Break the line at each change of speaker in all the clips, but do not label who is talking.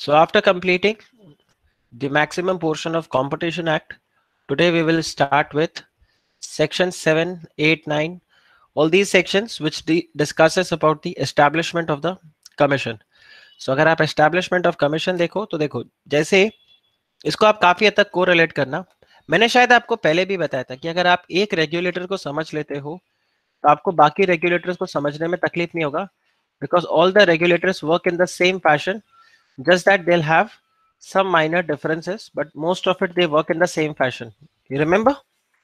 So after completing the maximum portion of Competition Act, today we will start with section 7, 8, 9, all these sections which discusses about the establishment of the commission. So अगर आप establishment of commission देखो तो देखो जैसे इसको आप काफी हद तक कोरिलेट करना, मैंने शायद आपको पहले भी बताया था कि अगर आप एक रेगुलेटर को समझ लेते हो तो आपको बाकी रेगुलेटर्स को समझने में तकलीफ नहीं होगा, because all the regulators work in the same fashion, just that they'll have some minor differences, but most of it they work in the same fashion. You remember?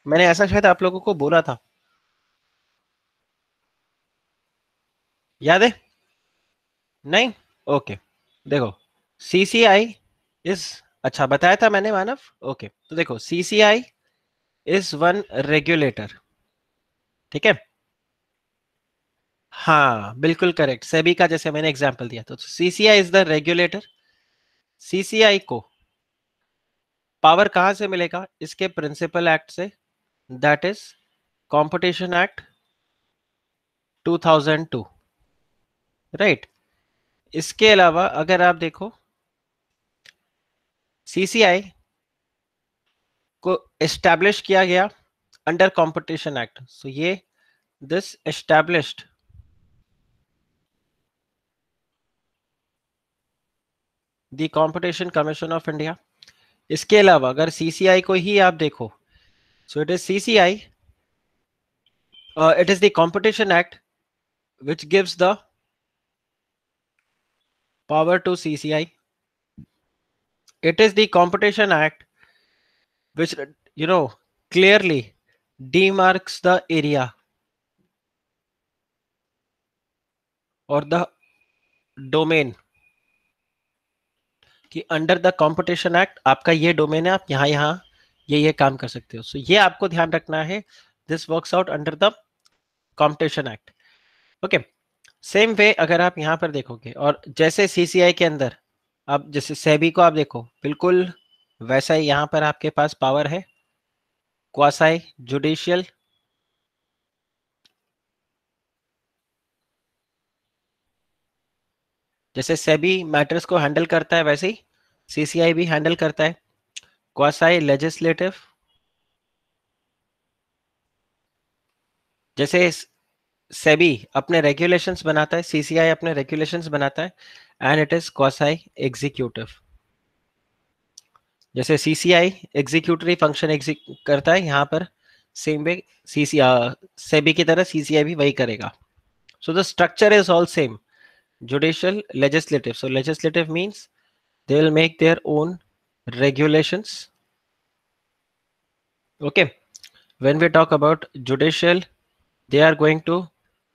मैंने ऐसा शायद आप लोगों को बोला था, याद है? नहीं? ओके, देखो CCI इज, अच्छा बताया था मैंने मानव, ओके तो देखो CCI इज वन रेगुलेटर, ठीक है? हाँ बिल्कुल करेक्ट, सेबी का जैसे मैंने एग्जांपल दिया, तो CCI is the regulator. CCI को पावर कहां से मिलेगा? इसके प्रिंसिपल एक्ट से, that is competition act 2002, right? इसके अलावा अगर आप देखो CCI को एस्टैब्लिश किया गया अंडर कंपटीशन एक्ट, सो ये this established the competition Commission of India. इसके अलावा अगर CCI को ही आप देखो, so it is CCI, it is the competition act which gives the power to CCI. It is the competition act which clearly demarks the area or the domain कि under the competition act आपका ये domain है, आप यहाँ यहाँ ये काम कर सकते हो. सो ये आपको ध्यान रखना है, this works out under the competition act. Okay, same way अगर आप यहाँ पर देखोगे, और जैसे CCI के अंदर अब जैसे सेबी को आप देखो, बिल्कुल वैसा ही यहाँ पर आपके पास पावर है क्वासाई जुडिशियल. जैसे सेबी मैटर्स को हैंडल करता है वैसे ही CCI भी हैंडल करता है क्वासाई लेजिस्लेटिव. जैसे सेबी अपने रेगुलेशंस बनाता है, CCI अपने रेगुलेशंस बनाता है, and it is quasi executive. जैसे CCI एग्जीक्यूटरी फंक्शन करता है, यहाँ पर सेम वे सेबी की तरह CCI भी वही करेगा. So the structure is all same, judicial, legislative. So legislative means they will make their own regulations. Okay, when we talk about judicial, they are going to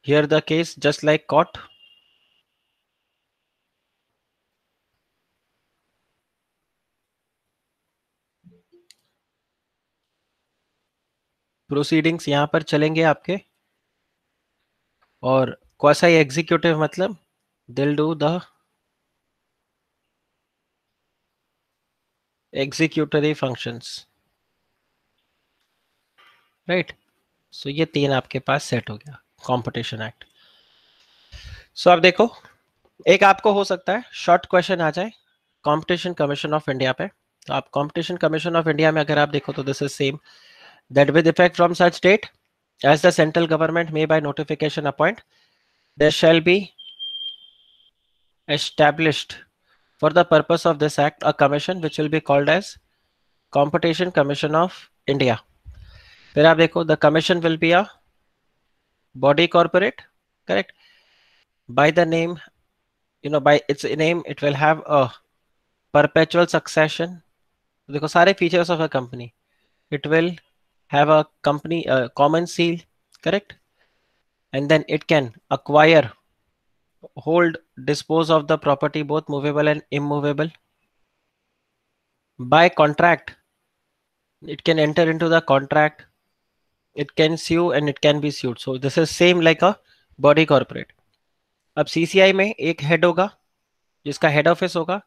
hear the case just like court. Proceedings यहाँ पर चलेंगे आपके. और quasi executive मतलब they'll do the executory functions, right? So ये तीन आपके पास set हो गया कंपटीशन एक्ट. सो आप देखो, एक आपको हो सकता है शॉर्ट क्वेश्चन आ जाए कंपटीशन कमीशन ऑफ इंडिया पे. तो आप कंपटीशन कमीशन ऑफ इंडिया में अगर आप देखो तो this is same, that with effect from such date as the central government may by notification appoint, there shall be established for the purpose of this act a commission which will be called as Competition Commission of India. फिर आप देखो, the commission will be a body corporate, correct? By the name, by its name it will have a perpetual succession. देखो सारे features of a company, it will have a company common seal, correct? And then it can acquire, hold, dispose of the property both movable and immovable. By contract, it can enter into the contract, it can sue and it can be sued. So this is same like a body corporate. अब CCI में एक head होगा जिसका head office होगा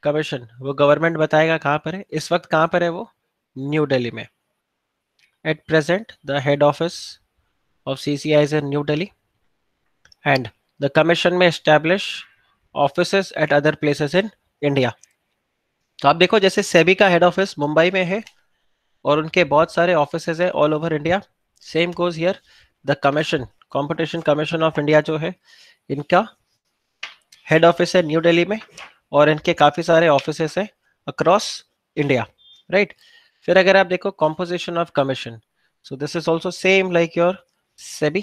commission, वो government बताएगा कहाँ पर है. इस वक्त कहाँ पर है वो? न्यू दिल्ली में. At present the head office of CCI is in New Delhi, and the commission may establish offices at other places in India. तो आप देखो जैसे सेबी का हेड ऑफिस मुंबई में है और उनके बहुत सारे ऑफिसेज है all over India. Same goes here. The commission, competition Commission of India जो है, इनका हेड ऑफिस है न्यू दिल्ली में और इनके काफी सारे ऑफिसेस हैं अक्रॉस इंडिया, राइट। फिर अगर आप देखो composition of commission, so this is also same like your SEBI,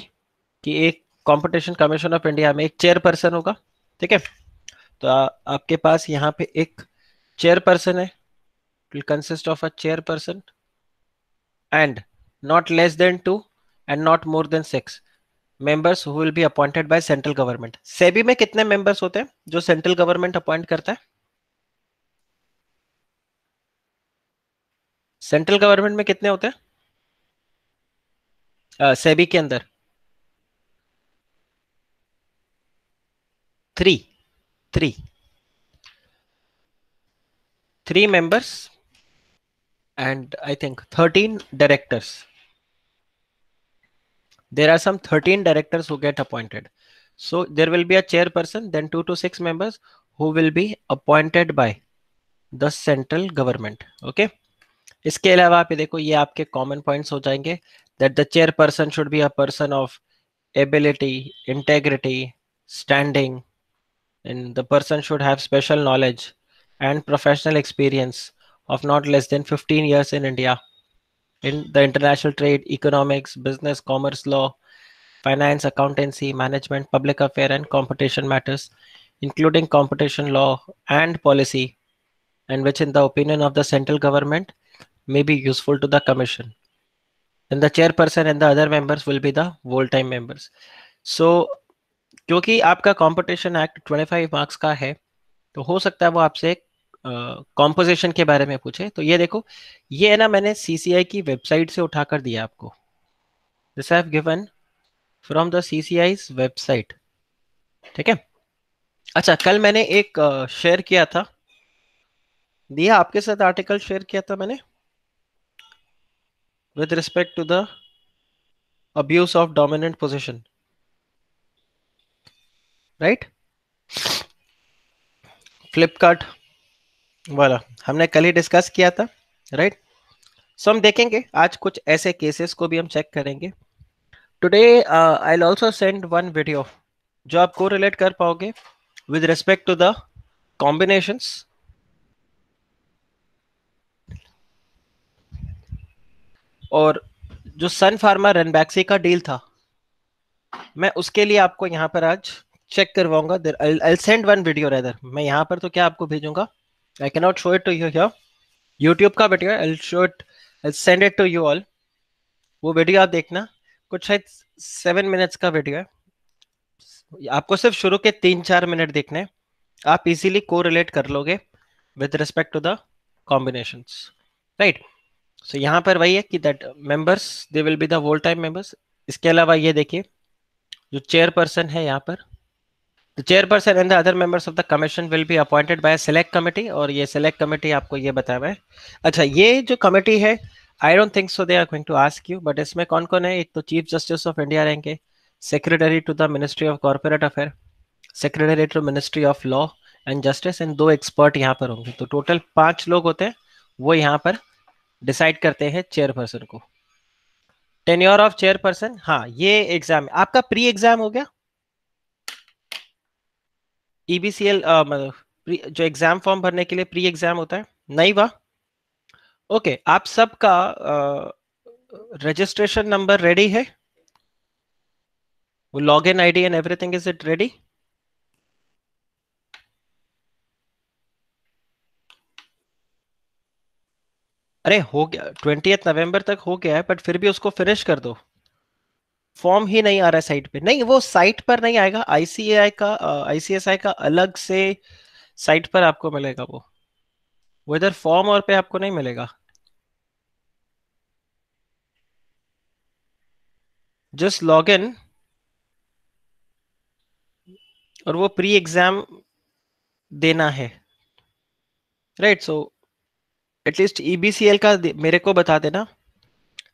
कि एक कंपटीशन कमीशन ऑफ इंडिया में एक चेयरपर्सन होगा, ठीक है। तो आपके पास यहाँ पे एक चेयरपर्सन है, will consist of a chairperson and not less than two and not more than six members who will be appointed by central government। SEBI में कितने members होते हैं जो सेंट्रल गवर्नमेंट अपॉइंट करता है? सेंट्रल गवर्नमेंट में कितने होते हैं सेबी के अंदर? Three. Three. Three members and I think 13 directors. There are some 13 directors who get appointed. So there will be a chairperson, then 2 to 6 members who will be appointed by the central government. Okay. इसके अलावा आप ये देखो, ये आपके common points हो जाएंगे, that the chairperson should be a person of ability, integrity, standing, and the person should have special knowledge and professional experience of not less than 15 years in India in the international trade, economics, business, commerce, law, finance, accountancy, management, public affair and competition matters, including competition law and policy, and which in the opinion of the central government may be useful to the commission. Then the chairperson and the other members will be the whole time members. So क्योंकि आपका competition act 25 marks का है, तो हो सकता है वो आपसे कॉम्पोजिशन के बारे में पूछे। तो ये देखो, ये है ना, मैंने सीसीआई की वेबसाइट से उठाकर दिया आपको। This I have given from the CCI's website, ठीक है। अच्छा, कल मैंने एक शेयर किया था, दिया आपके साथ आर्टिकल शेयर किया था मैंने with respect to the abuse of dominant position, right? Flipkart वाला हमने कल ही डिस्कस किया था, राइट। सो हम देखेंगे आज कुछ ऐसे केसेस को भी हम चेक करेंगे today. I will also send one video जो आप को रिलेट कर पाओगे with respect to the combinations. और जो सन फार्मा रनबैक्सी का डील था, मैं उसके लिए आपको यहाँ पर आज चेक करवाऊंगा। I send one video rather, मैं यहाँ पर तो क्या आपको भेजूंगा, I can not show it to you here, YouTube का video, I show it, I send it to you all. वो वीडियो आप देखना, कुछ शायद 7 मिनट्स का वीडियो है, आपको सिर्फ शुरू के 3-4 मिनट देखने, आप इजीली को रिलेट कर लोगे with respect to the combinations, right. So यहाँ पर वही है कि that members they will be the whole time members. इसके अलावा ये देखिए, जो चेयरपर्सन है यहाँ पर, the chairperson and the other members of the commission will be appointed by select committee, और ये सेलेक्ट कमिटी आपको ये बताया है। अच्छा, ये जो कमिटी है, I don't think so they are going to ask you, but इसमें कौन कौन है? एक तो चीफ जस्टिस ऑफ इंडिया रहेंगे, secretary to the ministry of corporate affair, secretary to ministry of law and justice, and 2 expert यहाँ पर होंगे। तो टोटल 5 लोग होते हैं, वो यहाँ पर डिसाइड करते हैं चेयरपर्सन को। टेन्योर ऑफ चेयरपर्सन, हाँ ये एग्जाम आपका प्री एग्जाम हो गया, ईबीसीएल जो एग्जाम फॉर्म भरने के लिए प्री एग्जाम होता है, नहीं वाह? ओके, आप सबका रजिस्ट्रेशन नंबर रेडी है, वो log in ID and everything, is it ready? अरे हो गया, 20 नवंबर तक हो गया है, बट फिर भी उसको फिनिश कर दो। फॉर्म ही नहीं आ रहा है साइट पे, नहीं वो साइट पर नहीं आएगा, आईसीएआई का आईसीएसआई का अलग से साइट पर आपको मिलेगा वो इधर फॉर्म और पे आपको नहीं मिलेगा। जस्ट लॉग इन, और वो प्री एग्जाम देना है, राइट। सो एटलीस्ट ईबीसीएल का मेरे को बता देना,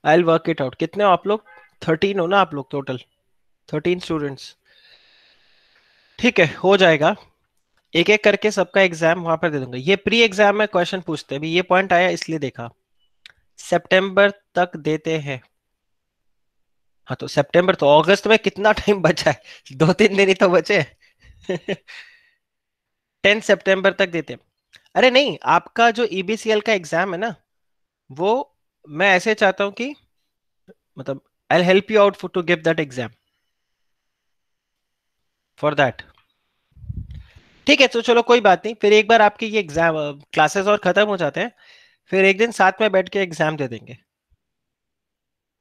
I will work it out. कितने हो आप लोग? 13 हो ना आप लोग टोटल? 13 स्टूडेंट्स, ठीक है, हो जाएगा। एक एक करके सबका एग्जाम वहां पर दे दूंगा। ये प्री एग्जाम में क्वेश्चन पूछते हैं, अभी ये पॉइंट आया इसलिए देखा। सितंबर तक देते हैं। हाँ तो सितंबर, तो अगस्त में कितना टाइम बचा है? 2-3 दिन ही तो बचे हैं। 10 सितंबर तक देते हैं। अरे नहीं, आपका जो ईबीसीएल का एग्जाम है ना, वो मैं ऐसे चाहता हूं कि मतलब I help you out to give that exam for that. ठीक है, तो चलो कोई बात नहीं, फिर एक बार आपकी ये एग्जाम क्लासेस और खत्म हो जाते हैं, फिर एक दिन साथ में बैठ के एग्जाम दे देंगे।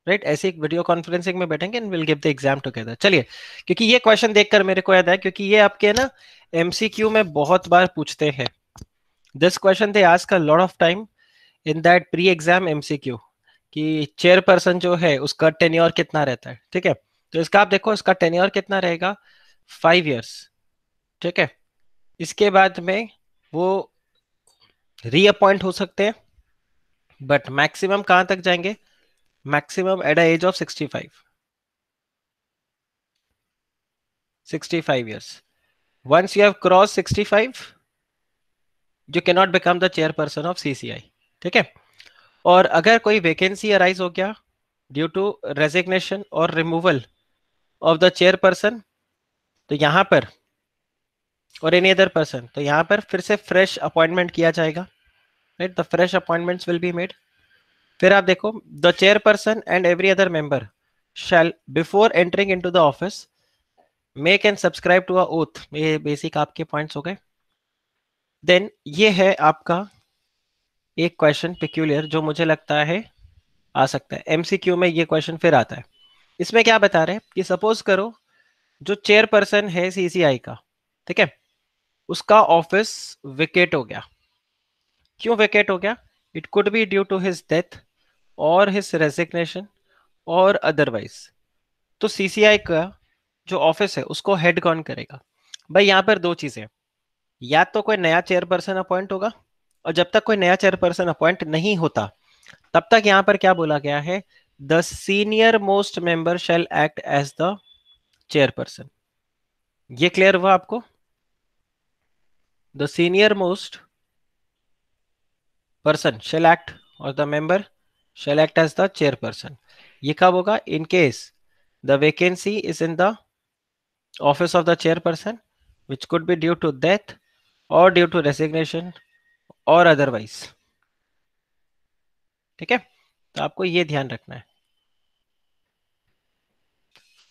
राइट, ऐसे एक वीडियो कॉन्फ्रेंसिंग में बैठेंगे and will give the exam together. चलिए, क्योंकि ये क्वेश्चन देखकर मेरे को याद है, क्योंकि ये आपके ना एमसीक्यू में बहुत बार पूछते हैं। This question they ask a lot of time in that pre exam MCQ, कि चेयरपर्सन जो है उसका टेन्योर कितना रहता है। ठीक है, तो इसका आप देखो, इसका टेन्योर कितना रहेगा? 5 years। ठीक है, इसके बाद में वो रीअपॉइंट हो सकते हैं, बट मैक्सिमम कहां तक जाएंगे? Maximum at the age of 65 years। Once you have crossed 65, you cannot become the chairperson of CCI। ठीक है, और अगर कोई वैकेंसी अराइज हो गया ड्यू टू रेजिग्नेशन और रिमूवल ऑफ द चेयरपर्सन, तो यहां पर, और एनी अदर पर्सन, तो यहां पर फिर से फ्रेश अपॉइंटमेंट किया जाएगा। Right, the fresh appointments will be made. फिर आप देखो, the chairperson and every other member shall before entering into the office make and subscribe to a oath. ये बेसिक आपके पॉइंट्स हो गए। देन ये है आपका एक क्वेश्चन पेक्यूलियर, जो मुझे लगता है आ सकता है एमसीक्यू में, ये क्वेश्चन फिर आता है। इसमें क्या बता रहे हैं कि सपोज करो जो चेयरपर्सन है सीसीआई का, ठीक है, उसका ऑफिस वेकेट हो गया। क्यों वेकेट हो गया? It could be due to his death और हिज रेजिग्नेशन और अदरवाइज। तो सीसीआई का जो ऑफिस है उसको हेड कौन करेगा? भाई यहाँ पर दो चीजें, या तो कोई नया चेयरपर्सन अपॉइंट होगा, और जब तक कोई नया चेयरपर्सन अपॉइंट नहीं होता तब तक यहां पर क्या बोला गया है? The senior most member shall act as the chairperson. ये क्लियर हुआ आपको? The senior most person shall act, or the member shall act as the chairperson। ये कब होगा? in case the vacancy is in the office of the chairperson, which could be due to death or due to resignation or otherwise। ठीक है, तो आपको ये ध्यान रखना है।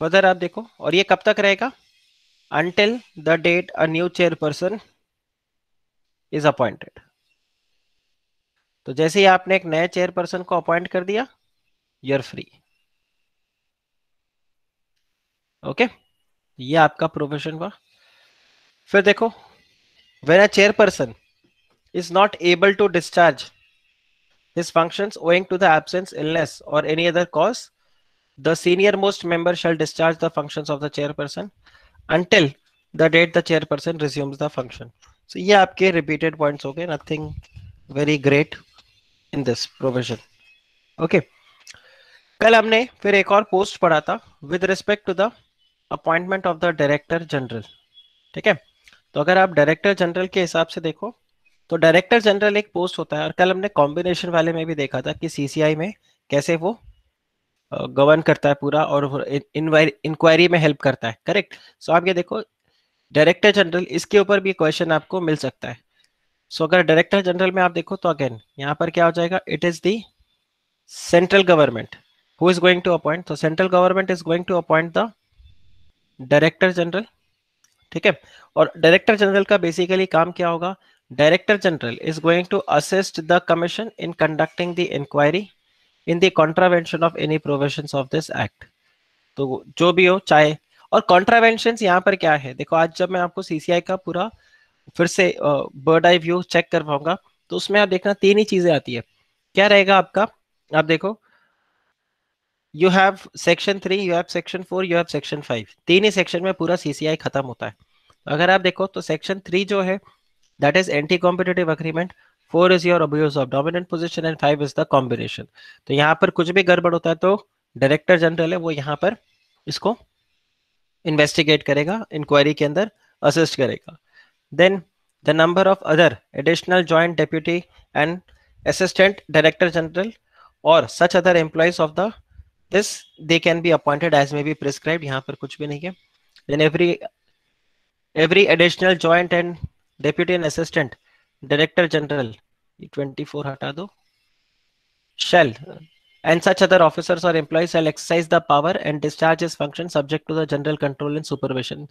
फर्दर आप देखो, और ये कब तक रहेगा? until the date a new chairperson is appointed। तो जैसे ही आपने एक नए चेयरपर्सन को अपॉइंट कर दिया, यूर फ्री। ओके, ये आपका प्रोविजन हुआ। फिर देखो, when a chairperson is not able to discharge his functions owing to the absence, illness, or any other cause, the senior most member shall discharge the functions of the chairperson until the date the chairperson resumes the function। So ये आपके repeated points हो गए, nothing very great in this provision। Okay, कल हमने फिर एक और post पढ़ा था with respect to the appointment of the director general। ठीक है, तो अगर आप डायरेक्टर जनरल के हिसाब से देखो, तो डायरेक्टर जनरल एक पोस्ट होता है, और कल हमने कॉम्बिनेशन वाले में भी देखा था कि सीसीआई में कैसे वो गवर्न करता है पूरा, और इंक्वायरी में हेल्प करता है। करेक्ट, सो आप ये देखो, डायरेक्टर जनरल, इसके ऊपर भी क्वेश्चन आपको मिल सकता है। सो अगर डायरेक्टर जनरल में आप देखो, तो अगेन यहाँ पर क्या हो जाएगा? It is the central government who is going to appoint, तो central government is going to appoint the director general. ठीक है, और डायरेक्टर जनरल का बेसिकली काम क्या होगा? Director general is going to assist the commission in conducting the inquiry in the contravention of any provisions of this act. तो जो भी हो, चाहे, और कॉन्ट्रावेंशन यहाँ पर क्या है, देखो आज जब मैं आपको सीसीआई का पूरा फिर से बर्ड आई व्यू चेक करवाऊंगा, तो उसमें आप देखना तीन ही चीजें आती है। क्या रहेगा आपका? आप देखो, you have section 3, you have section 4, you have section 5। तीन ही सेक्शन में पूरा सीसीआई खत्म होता है। अगर आप देखो तो सेक्शन 3 जो है, that is anti competitive agreement, 4 is your abuse of dominant position, and 5 is the combination. तो यहाँ पर कुछ भी गड़बड़ होता है तो डायरेक्टर जनरल है वो यहाँ पर इसको इन्वेस्टिगेट करेगा, इंक्वायरी के अंदर असिस्ट करेगा। Then the number of other additional joint deputy and assistant director general or such other employees of the this they can be appointed as may be prescribed. यहाँ पर कुछ भी नहीं है. Then every additional joint and deputy and assistant director general, ये 24 हटा दो, shall and such other officers or employees shall exercise the power and discharge his function subject to the general control and supervision.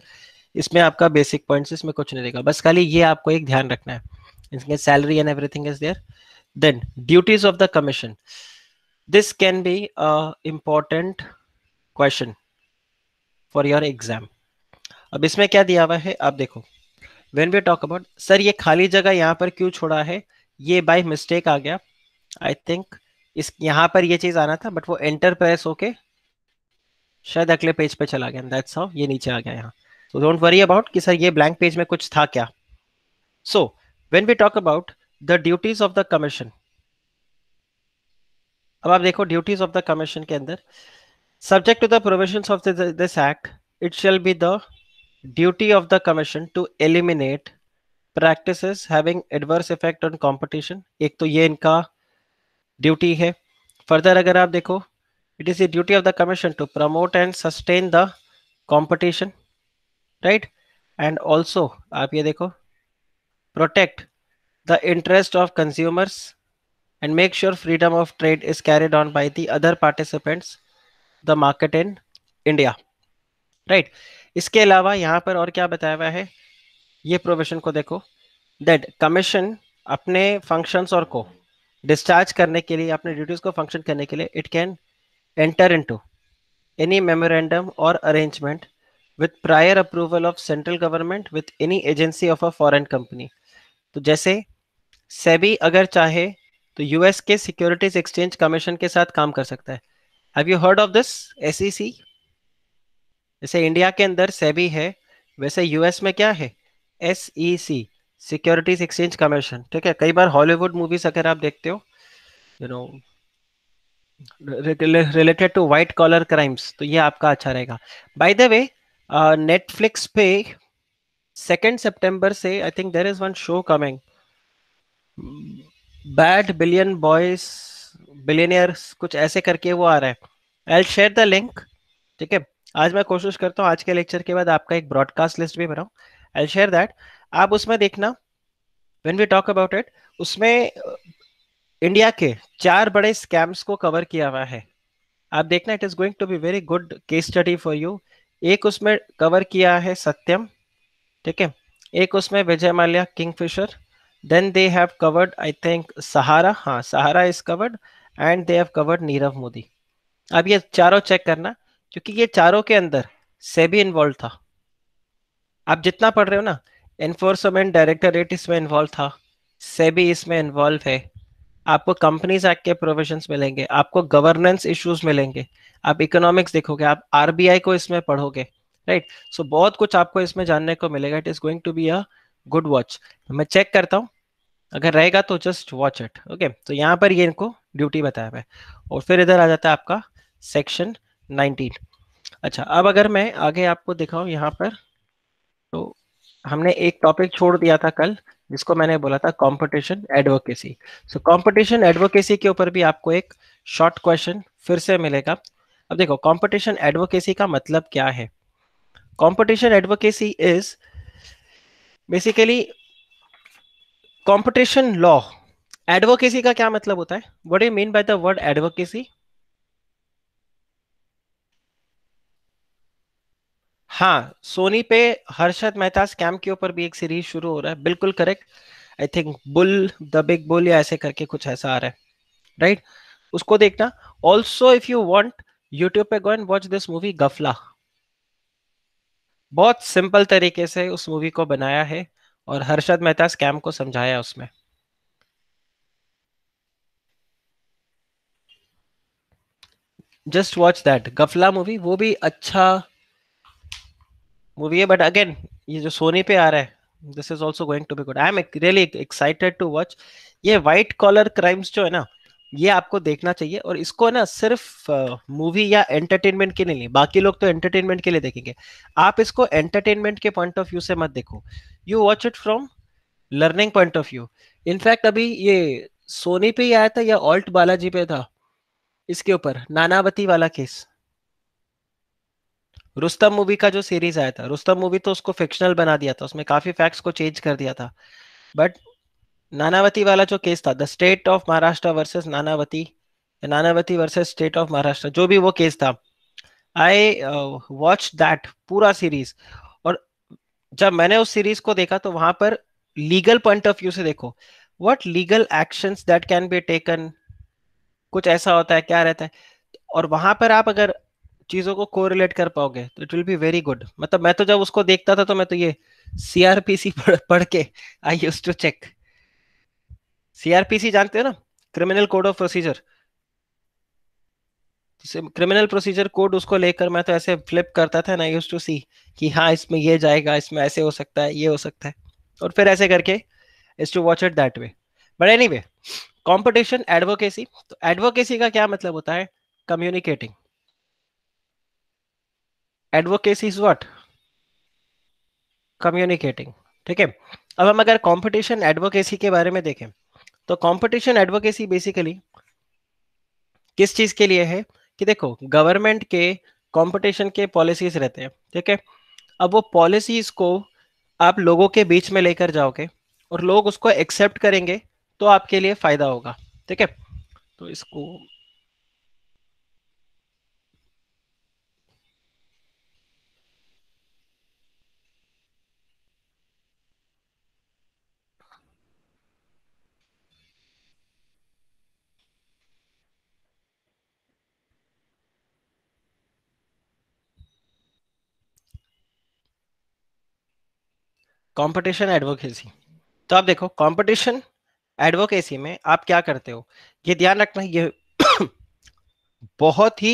इसमें आपका basic points, इसमें कुछ नहीं देगा, बस खाली ये आपको एक ध्यान रखना है. इसमें salary and everything is there. Then duties of the commission. This can be a important question for your exam. अब इसमें क्या दिया हुआ है आप देखो. When we talk about, sir ये खाली जगह यहाँ पर क्यों छोड़ा है, ये बाय मिस्टेक आ गया. आई थिंक इस यहाँ पर ये चीज आना था बट वो एंटर प्रेस होके शायद अगले पेज पे चला गया. दैट्स हाउ ये नीचे आ गया यहाँ. So don't worry about कि सर ये blank page में कुछ था क्या. So when we talk about the duties of the commission, अब आप देखो duties of the commission के अंदर, subject to the provisions of this act, it shall be the duty of the commission to eliminate practices having adverse effect on competition. एक तो ये इनका duty है. Further अगर आप देखो, it is the duty of the commission to promote and sustain the competition, right? And also आप ये देखो, protect the interest of consumers and make sure freedom of trade is carried on by the other participants the market in India, right? इसके अलावा यहाँ पर और क्या बताया हुआ है, ये प्रोविजन को देखो, that commission अपने functions और को डिस्चार्ज करने के लिए, अपने ड्यूटीज को फंक्शन करने के लिए, it can enter into any memorandum or arrangement with prior approval of central government with any agency of a foreign company. तो जैसे सेबी अगर चाहे तो यूएस के सिक्योरिटीज एक्सचेंज कमीशन के साथ काम कर सकता है. Have you heard of this SEC? जैसे इंडिया के अंदर सेबी है, वैसे यूएस में क्या है, एसईसी, सिक्योरिटीज एक्सचेंज कमीशन. ठीक है, कई बार हॉलीवुड मूवीज अगर आप देखते हो, you know, related to white collar crimes, तो ये आपका अच्छा रहेगा. बाय द वे, नेटफ्लिक्स पे 2 सितंबर से I think there is one show coming, bad billion boys billionaires, कुछ ऐसे करके वो आ रहा है. I will share the link. ठीक है, आज मैं कोशिश करता हूँ आज के लेक्चर के बाद आपका एक ब्रॉडकास्ट लिस्ट भी बनाऊं. I will share that. आप उसमें देखना, when we talk about it, उसमें इंडिया के 4 बड़े स्कैम्स को कवर किया हुआ है. आप देखना, it is going to be very good case study for you. एक उसमें कवर किया है सत्यम, ठीक है, एक उसमें Vijay Mallya Kingfisher, then they have covered I think Sahara, हाँ Sahara is covered, and they have covered Nirav Modi. अब ये चारों चेक करना, क्योंकि ये चारों के अंदर सेबी इन्वॉल्व था. आप जितना पढ़ रहे हो ना, एनफोर्समेंट डायरेक्टरेट इसमें इन्वॉल्व था, सेबी इसमें इन्वॉल्व है, आपको कंपनीज एक्ट के प्रोविजंस मिलेंगे, आपको गवर्नेंस इश्यूज मिलेंगे, आप इकोनॉमिक्स देखोगे, आप आरबीआई को इसमें पढ़ोगे, राइट. सो बहुत कुछ आपको इसमें जानने को मिलेगा. It is going to be a good watch. मैं चेक करता हूँ, अगर रहेगा तो जस्ट वॉच इट. ओके, तो यहाँ पर ये इनको ड्यूटी बताया हुआ है. और फिर इधर आ जाता है आपका सेक्शन 19. अच्छा, अब अगर मैं आगे आपको दिखाऊं यहाँ पर, तो हमने एक टॉपिक छोड़ दिया था कल, जिसको मैंने बोला था competition advocacy. So competition advocacy के ऊपर भी आपको एक शॉर्ट क्वेश्चन फिर से मिलेगा. अब देखो, कंपटीशन एडवोकेसी का मतलब क्या है. Competition advocacy is basically competition law. Advocacy का क्या मतलब होता है, what do you mean by the word advocacy? हाँ, सोनी पे हर्षद मेहता स्कैम के ऊपर भी एक सीरीज शुरू हो रहा है, बिल्कुल correct. I think bull, the big bull, या ऐसे करके कुछ ऐसा आ रहा है, राइट. उसको देखना. Also if you want, YouTube पे go and watch this movie Gafla. बहुत सिंपल तरीके से उस मूवी को बनाया है और हर्षद मेहता स्कैम को समझाया उसमें. जस्ट वॉच दैट गफला मूवी, वो भी अच्छा मूवी है. बट अगेन, ये जो सोनी पे आ रहा है, this is also going to be good. I am really excited to watch. ये व्हाइट कॉलर क्राइम्स जो है ना, ये आपको देखना चाहिए. और इसको ना सिर्फ मूवी या एंटरटेनमेंट के लिए नहीं, बाकी लोग तो एंटरटेनमेंट के लिए देखेंगे, आप इसको एंटरटेनमेंट के पॉइंट ऑफ व्यू से मत देखो. You watch it from learning point of view. In fact अभी ये सोनी पे ही आया था या ऑल्ट बालाजी पे था, इसके ऊपर नानावती वाला केस। रुस्तम मूवी का जो सीरीज आया था, रुस्तम मूवी तो उसको फिक्शनल बना दिया था, उसमें काफी फैक्ट्स को चेंज कर दिया था। बट नानावती वाला जो केस था, the state of Maharashtra versus Nanavati, Nanavati versus state of Maharashtra, जो भी वो केस था, आई वॉच दैट पूरा सीरीज। और जब मैंने उस सीरीज को देखा तो वहां पर लीगल पॉइंट ऑफ व्यू से देखो, what legal actions that can be taken, कुछ ऐसा होता है, क्या रहता है। और वहां पर आप अगर चीजों को कोरिलेट कर पाओगे तो it will be very good. मतलब मैं तो जब उसको देखता था तो मैं तो ये सीआरपीसी पढ़ के I used to check. CrPC जानते हो ना, criminal code of procedure. Criminal procedure code, उसको लेकर मैं तो ऐसे फ्लिप करता था ना, यूज्ड टू सी कि हाँ इसमें ये जाएगा, इसमें ऐसे हो सकता है, ये हो सकता है, और फिर ऐसे करके is to watch it that way. But anyway, competition advocacy, तो एडवोकेसी का क्या मतलब होता है? Communicating. Advocacy is what? Communicating. ठीक है। अब हम अगर कंपटीशन एडवोकेसी के बारे में देखें, तो कंपटीशन एडवोकेसी बेसिकली किस चीज के लिए है? कि देखो, गवर्नमेंट के कंपटीशन के पॉलिसीज रहते हैं, ठीक है। अब वो पॉलिसीज को आप लोगों के बीच में लेकर जाओगे और लोग उसको एक्सेप्ट करेंगे, तो आपके लिए फायदा होगा। ठीक है। तो इसको कंपटीशन एडवोकेसी, तो आप देखो कंपटीशन एडवोकेसी में आप क्या करते हो, ये ध्यान रखना, ये बहुत ही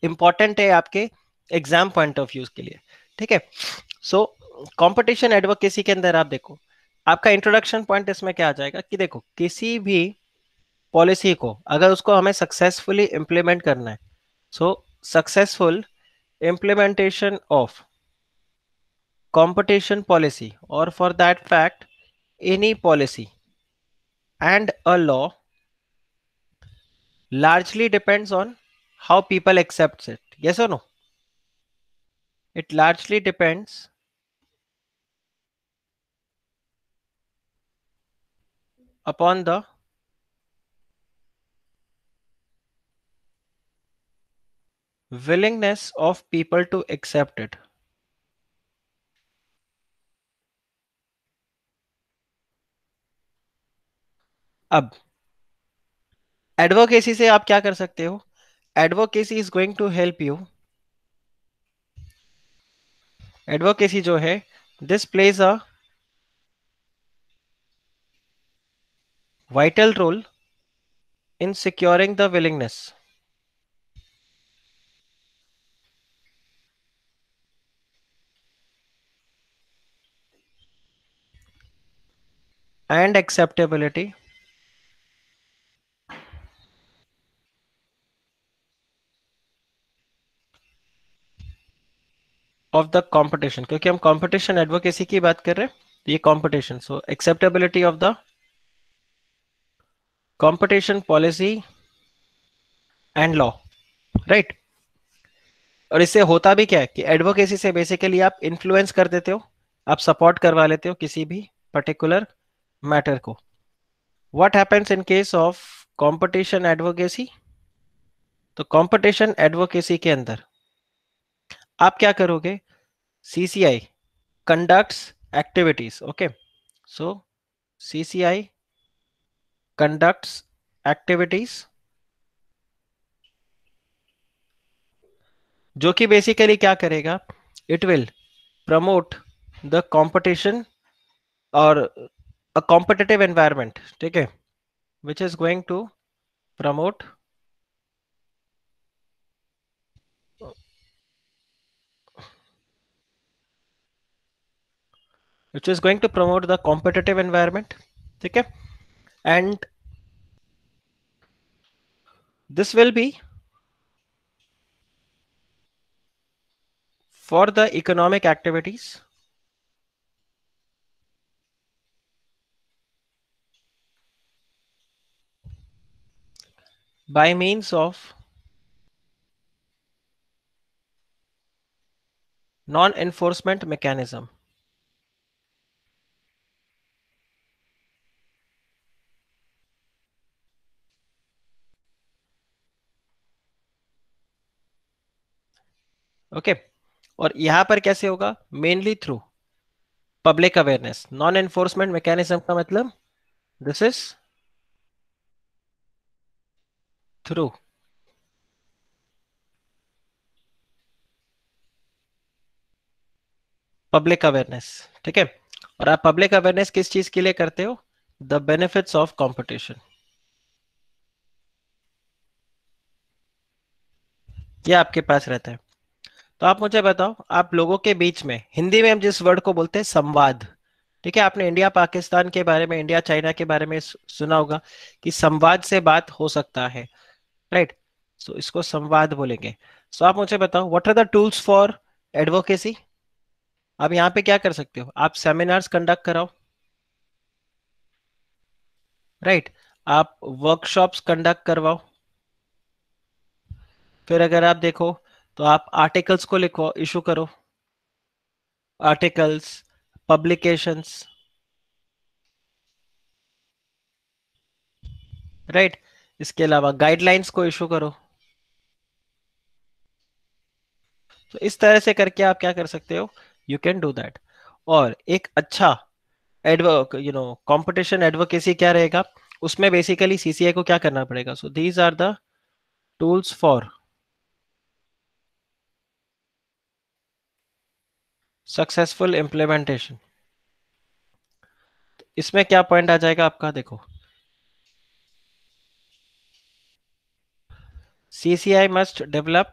इंपॉर्टेंट है आपके एग्जाम पॉइंट ऑफ व्यू के लिए। ठीक है। सो कंपटीशन एडवोकेसी के अंदर आप देखो, आपका इंट्रोडक्शन पॉइंट इसमें क्या आ जाएगा कि देखो, किसी भी पॉलिसी को अगर उसको हमें सक्सेसफुली इम्प्लीमेंट करना है, so successful implementation of competition policy, or for that fact any policy and a law, largely depends on how people accepts it. Yes or no? It largely depends upon the willingness of people to accept it. अब advocacy से आप क्या कर सकते हो? Advocacy is going to help you, advocacy जो है, this plays a vital role in securing the willingness and acceptability of the competition, क्योंकि हम कंपटीशन एडवोकेसी की बात कर रहे हैं, तो ये competition, so acceptability of the competition policy and law, right. और इससे होता भी क्या है कि एडवोकेसी से बेसिकली आप इन्फ्लुएंस कर देते हो, आप सपोर्ट करवा लेते हो किसी भी पर्टिकुलर मैटर को। What happens in case of competition advocacy? तो कंपटीशन एडवोकेसी के अंदर आप क्या करोगे? CCI conducts activities, okay. So CCI conducts activities जो कि बेसिकली क्या करेगा? It will promote the competition और अ कॉम्पिटिटिव एनवायरनमेंट, ठीक है, which is going to promote, which is going to promote the competitive environment, ठीक है। And this will be for the economic activities by means of non-enforcement mechanism. Okay, और यहां पर कैसे होगा? Mainly through public awareness. Non enforcement mechanism का मतलब this is through public awareness. ठीक है, और आप पब्लिक अवेयरनेस किस चीज के लिए करते हो? The benefits of competition. ये आपके पास रहता है। तो आप मुझे बताओ, आप लोगों के बीच में, हिंदी में हम जिस वर्ड को बोलते हैं संवाद, ठीक है, आपने इंडिया पाकिस्तान के बारे में, इंडिया चाइना के बारे में सुना होगा कि संवाद से बात हो सकता है, राइट? सो इसको संवाद बोलेंगे। सो आप मुझे बताओ, what are the tools for advocacy? आप यहाँ पे क्या कर सकते हो? आप सेमिनार्स कंडक्ट कराओ, राइट? आप वर्कशॉप्स कंडक्ट करवाओ। फिर अगर आप देखो तो आप आर्टिकल्स को लिखो, इशू करो, आर्टिकल्स, पब्लिकेशंस, राइट? इसके अलावा गाइडलाइंस को इशू करो। तो इस तरह से करके आप क्या कर सकते हो? You can do that. और एक अच्छा एडवो कंपटीशन एडवोकेसी क्या रहेगा? उसमें बेसिकली सीसीआई को क्या करना पड़ेगा? So these are the tools for successful implementation. इसमें क्या पॉइंट आ जाएगा आपका? देखो, CCI must develop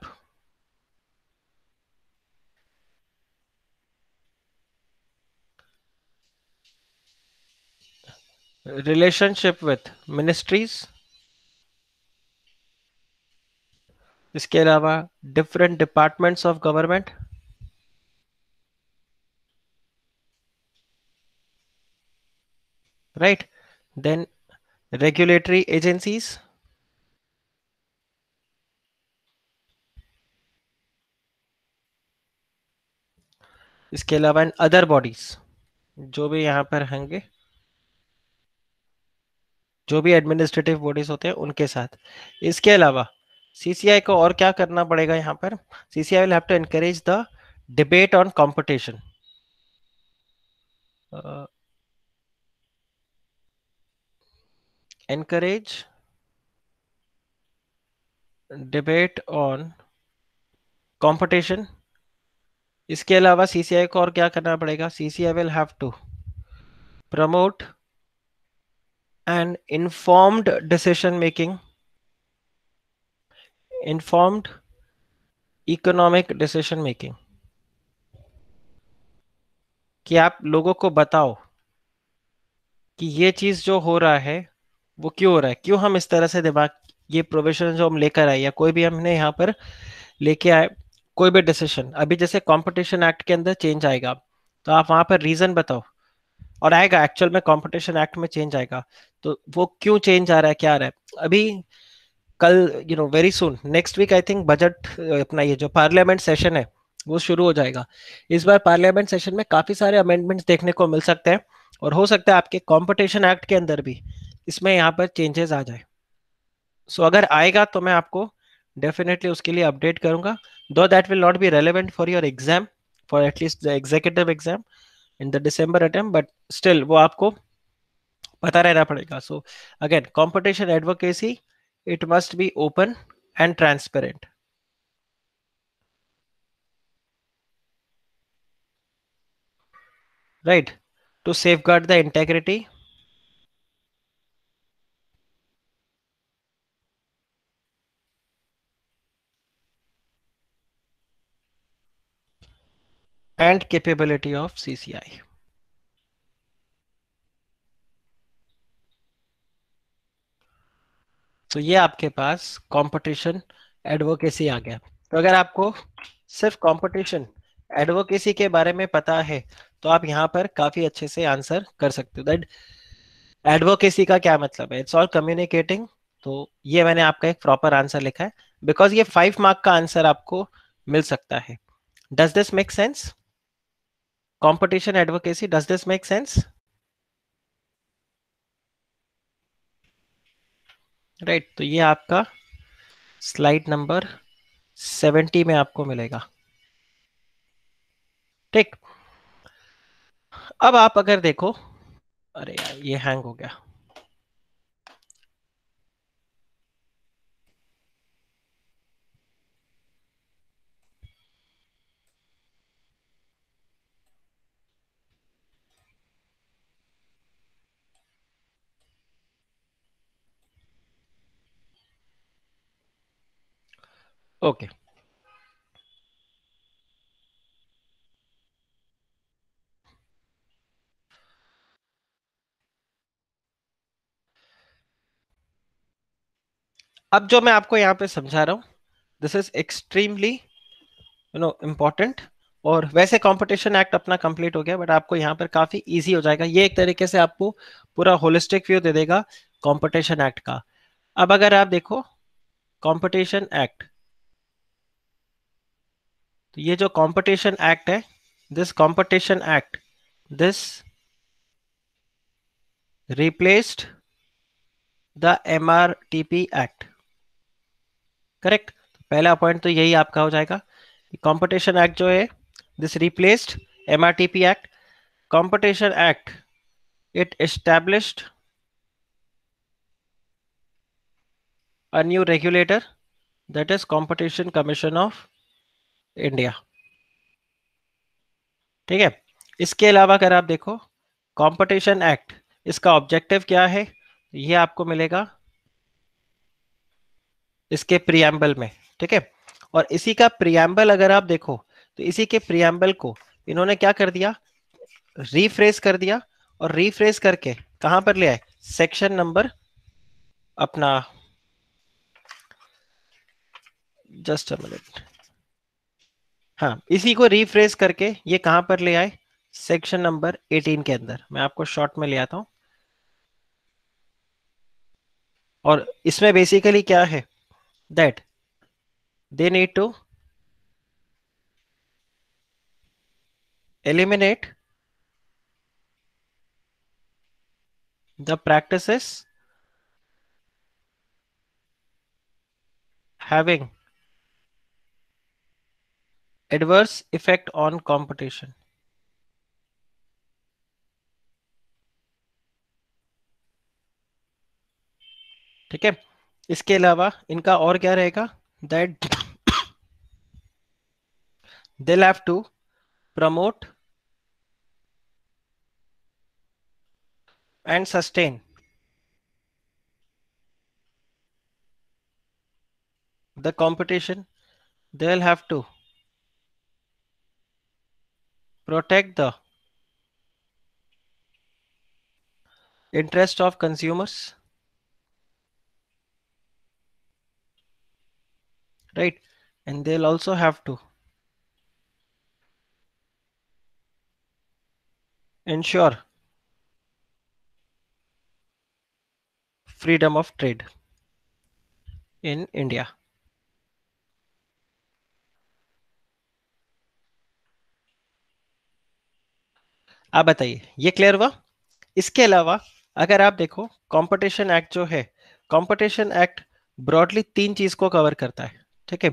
relationship with ministries, इसके अलावा different departments of government, right? Then regulatory agencies, इसके अलावा इन अदर बॉडीज, जो भी यहाँ पर होंगे, जो भी एडमिनिस्ट्रेटिव बॉडीज होते हैं उनके साथ। इसके अलावा सीसीआई को और क्या करना पड़ेगा यहाँ पर? CCI will have to encourage the debate on competition, encourage debate on competition. इसके अलावा सीसीआई को और क्या करना पड़ेगा? CCI will have to promote an informed decision making, informed economic decision making, कि आप लोगों को बताओ कि ये चीज जो हो रहा है वो क्यों हो रहा है, क्यों हम इस तरह से दिमाग, ये प्रोविजन जो हम लेकर आए या कोई भी हमने यहाँ पर लेके आए, कोई भी डिसीजन, अभी जैसे कंपटीशन एक्ट के अंदर चेंज आएगा, तो आप वहां पर रीजन बताओ। और आएगा, एक्चुअल में कंपटीशन एक्ट में चेंज आएगा, तो वो क्यों चेंज आ रहा है, क्या आ रहा है? अभी कल, very soon, next week I think budget, अपना ये जो पार्लियामेंट सेशन है वो शुरू हो जाएगा। इस बार पार्लियामेंट सेशन में काफी सारे अमेंडमेंट्स देखने को मिल सकते हैं, और हो सकता है आपके कंपटीशन एक्ट के अंदर भी इसमें यहाँ पर चेंजेस आ जाए। सो अगर आएगा तो मैं आपको डेफिनेटली उसके लिए अपडेट करूंगा, दो that will not be relevant for your exam, for at least the executive exam in the December attempt, but still वो आपको पता रहना पड़ेगा। So again, competition advocacy, it must be open and transparent, right? To safeguard the integrity and capability of CCI. तो ये आपके पास competition advocacy आ गया। तो अगर आपको सिर्फ कंपटीशन एडवोकेसी के बारे में पता है तो आप यहाँ पर काफी अच्छे से आंसर कर सकते हो। दैट एडवोकेसी का क्या मतलब है? इट्स ऑल कम्युनिकेटिंग तो ये मैंने आपका एक प्रॉपर आंसर लिखा है, बिकॉज ये 5 मार्क का आंसर आपको मिल सकता है. Does this make sense? Competition advocacy, does this make sense? Right, तो ये आपका स्लाइड नंबर 70 में आपको मिलेगा. ठीक. अब आप अगर देखो, अरे यार ये हैंग हो गया. ओके. अब जो मैं आपको यहाँ पे समझा रहा हूँ, दिस इज एक्सट्रीमली इम्पोर्टेंट. और वैसे कंपटीशन एक्ट अपना कंप्लीट हो गया, बट आपको यहाँ पर काफी इजी हो जाएगा. ये एक तरीके से आपको पूरा होलिस्टिक व्यू दे देगा कंपटीशन एक्ट का. अब अगर आप देखो कंपटीशन एक्ट, तो ये जो कंपटीशन एक्ट है, this competition act, this replaced the MRTP act. Correct. पहला पॉइंट तो यही आपका हो जाएगा. कंपटीशन एक्ट जो है, this replaced MRTP act. Competition act, it established a new regulator, that is competition commission of India. ठीक है. इसके अलावा अगर आप देखो कंपटीशन एक्ट, इसका ऑब्जेक्टिव क्या है, ये आपको मिलेगा इसके प्रियम्बल में. ठीक है. और इसी का प्रियम्बल अगर आप देखो, तो इसी के प्रियम्बल को इन्होंने क्या कर दिया, रीफ्रेस कर दिया. और रीफ्रेस करके कहां पर ले आए, सेक्शन नंबर अपना, जस्ट अ मिनट, हाँ, इसी को रीफ्रेस करके ये कहां पर ले आए, सेक्शन नंबर 18 के अंदर. मैं आपको शॉर्ट में ले आता हूं. और इसमें बेसिकली क्या है, that they need to eliminate the practices having adverse effect on competition. ठीक है. इसके अलावा इनका और क्या रहेगा, that they have to promote and sustain the competition. They will have to protect the interest of consumers. Right. And they will also have to ensure freedom of trade in India. आप बताइए, ये clear हुआ? इसके अलावा अगर आप देखो competition act जो है, कंपटीशन एक्ट ब्रॉडली 3 चीज को कवर करता है. ठीक है.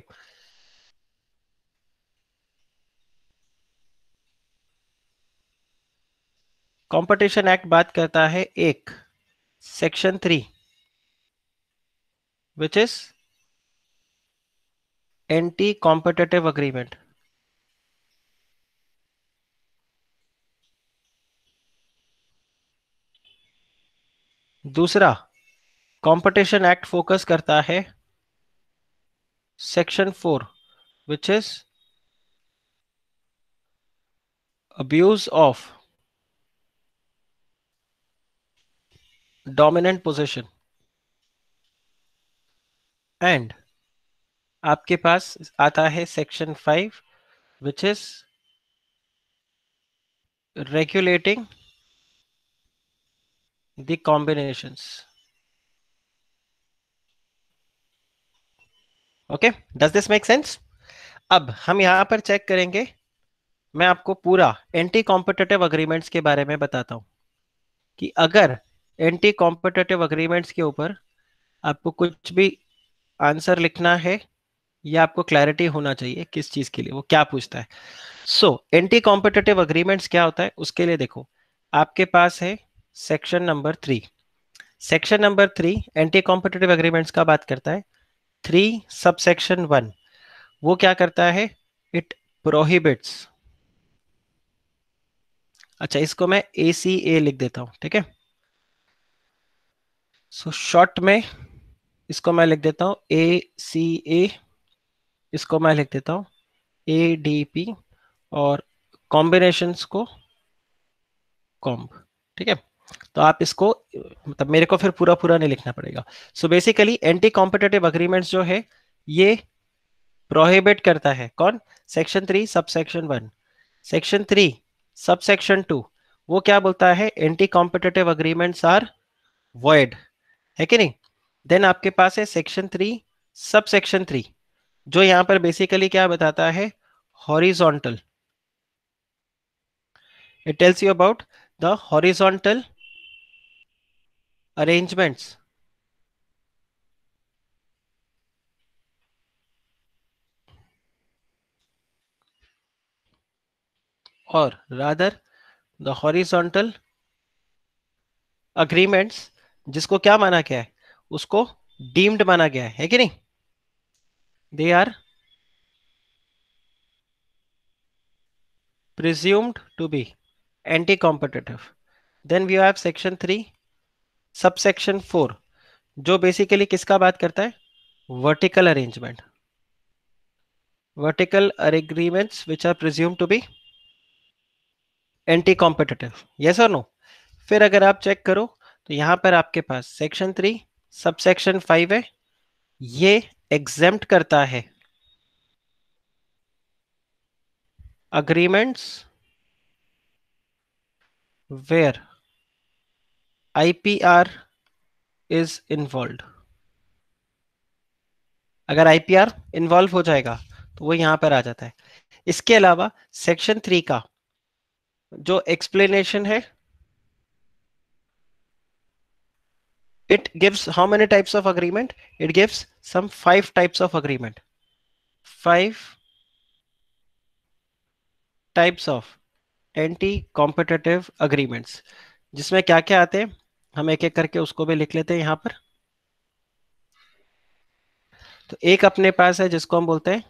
कंपटीशन एक्ट बात करता है, एक, section 3, which is anti competitive agreement. दूसरा, कंपटीशन एक्ट फोकस करता है section 4, which is abuse of dominant position. And आपके पास आता है section 5, which is regulating the combinations. Okay, does this make sense? अब हम यहां पर चेक करेंगे, मैं आपको पूरा एंटी कॉम्पिटिटिव अग्रीमेंट्स के बारे में बताता हूं कि अगर एंटी कॉम्पिटिटिव अग्रीमेंट्स के ऊपर आपको कुछ भी आंसर लिखना है या आपको क्लैरिटी होना चाहिए किस चीज के लिए, वो क्या पूछता है। सो एंटी कॉम्पिटिटिव अग्रीमेंट्स क्या होता है, उसके लिए देखो, आपके पास है section number 3। Section number 3 anti competitive agreements का बात करता है। 3 सब सेक्शन 1 वो क्या करता है, इट प्रोहिबिट्स, अच्छा इसको मैं ACA लिख देता हूं, ठीक है। सो शॉर्ट में इसको मैं लिख देता हूं ACA, इसको मैं लिख देता हूं ADP, और कॉम्बिनेशंस को कॉम्ब, ठीक है। तो आप इसको, मतलब मेरे को फिर पूरा पूरा नहीं लिखना पड़ेगा। So basically anti competitive agreements जो है ये प्रोहिबिट करता है, कौन, section 3 sub section 1। Section 3 sub section 2 वो क्या बोलता है, anti competitive agreements are void, है कि नहीं। देन आपके पास है सेक्शन 3 सब सेक्शन 3, जो यहां पर बेसिकली क्या बताता है, horizontal, it tells you about the horizontal arrangements और रादर द हॉरिजॉन्टल अग्रीमेंट्स, जिसको क्या माना गया है, उसको डीम्ड माना गया है कि नहीं, they are presumed to be anti-competitive. Then we have section 3 subsection 4 जो बेसिकली किसका बात करता है, vertical arrangement, vertical agreements which are presumed to be anti-competitive, yes or no। फिर अगर आप चेक करो तो यहां पर आपके पास सेक्शन 3 सबसेक्शन 5 है, ये एग्जेम्प्ट करता है agreements where IPR is involved। अगर आईपीआर इन्वॉल्व हो जाएगा तो वो यहां पर आ जाता है। इसके अलावा सेक्शन 3 का जो एक्सप्लेनेशन है, it gives how many types of agreement, it gives some 5 types of agreement, 5 types of anti competitive agreements, जिसमें क्या क्या आते हैं हम एक एक करके उसको भी लिख लेते हैं यहां पर। तो एक अपने पास है जिसको हम बोलते हैं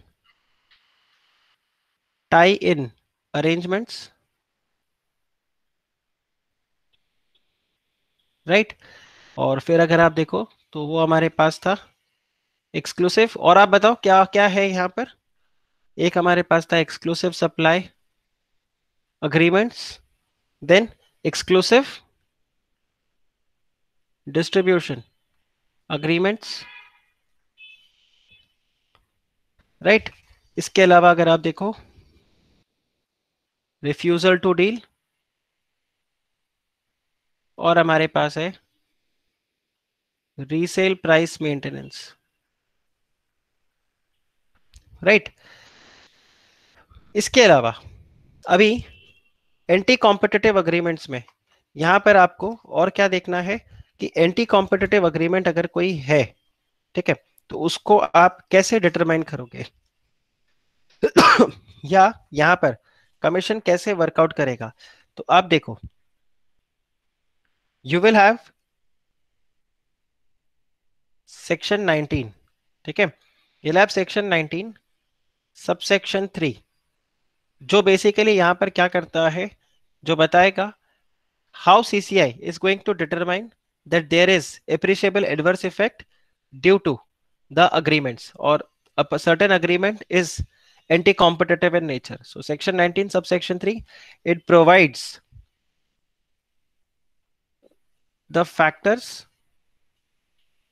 टाई इन अरेंजमेंट्स, राइट। और फिर अगर आप देखो तो वो हमारे पास था एक्सक्लूसिव, और आप बताओ क्या क्या है यहाँ पर। एक हमारे पास था exclusive supply agreements, then exclusive distribution agreements, right. इसके अलावा अगर आप देखो रिफ्यूजल टू डील, और हमारे पास है रीसेल प्राइस मेंटेनेंस, राइट। इसके अलावा अभी एंटी कॉम्पिटिटिव अग्रीमेंट्स में यहां पर आपको और क्या देखना है कि एंटी कॉम्पिटिटिव अग्रीमेंट अगर कोई है, ठीक है, तो उसको आप कैसे डिटरमाइन करोगे या यहां पर कमीशन कैसे वर्कआउट करेगा। तो आप देखो, यू विल हैव सेक्शन 19, ठीक है, you will have section 19 subsection 3, जो बेसिकली यहां पर क्या करता है, जो बताएगा how CCI is going to determine that there is appreciable adverse effect due to the agreements, or a certain agreement is anti-competitive in nature. So section 19 subsection 3, it provides the factors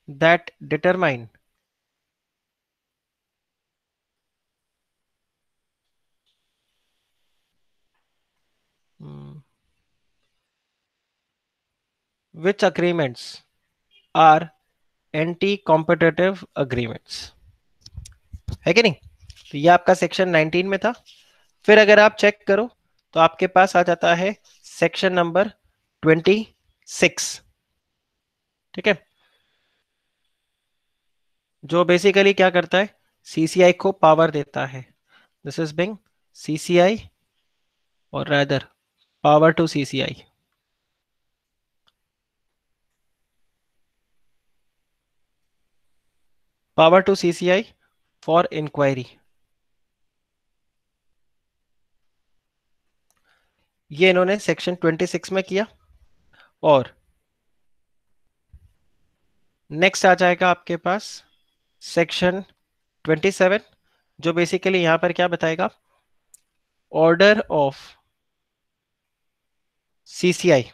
that determine which agreements are anti-competitive agreements, है कि नहीं? तो ये आपका section 19 में था। फिर अगर आप चेक करो तो आपके पास आ जाता है सेक्शन नंबर 26। ठीक है, जो बेसिकली क्या करता है, सीसीआई को पावर देता है। दिस इज बिंग सीसीआई और rather power to CCI. Power to CCI for inquiry, ये इन्होंने सेक्शन 26 में किया। और नेक्स्ट आ जाएगा आपके पास सेक्शन 27, जो बेसिकली यहां पर क्या बताएगा, order of CCI,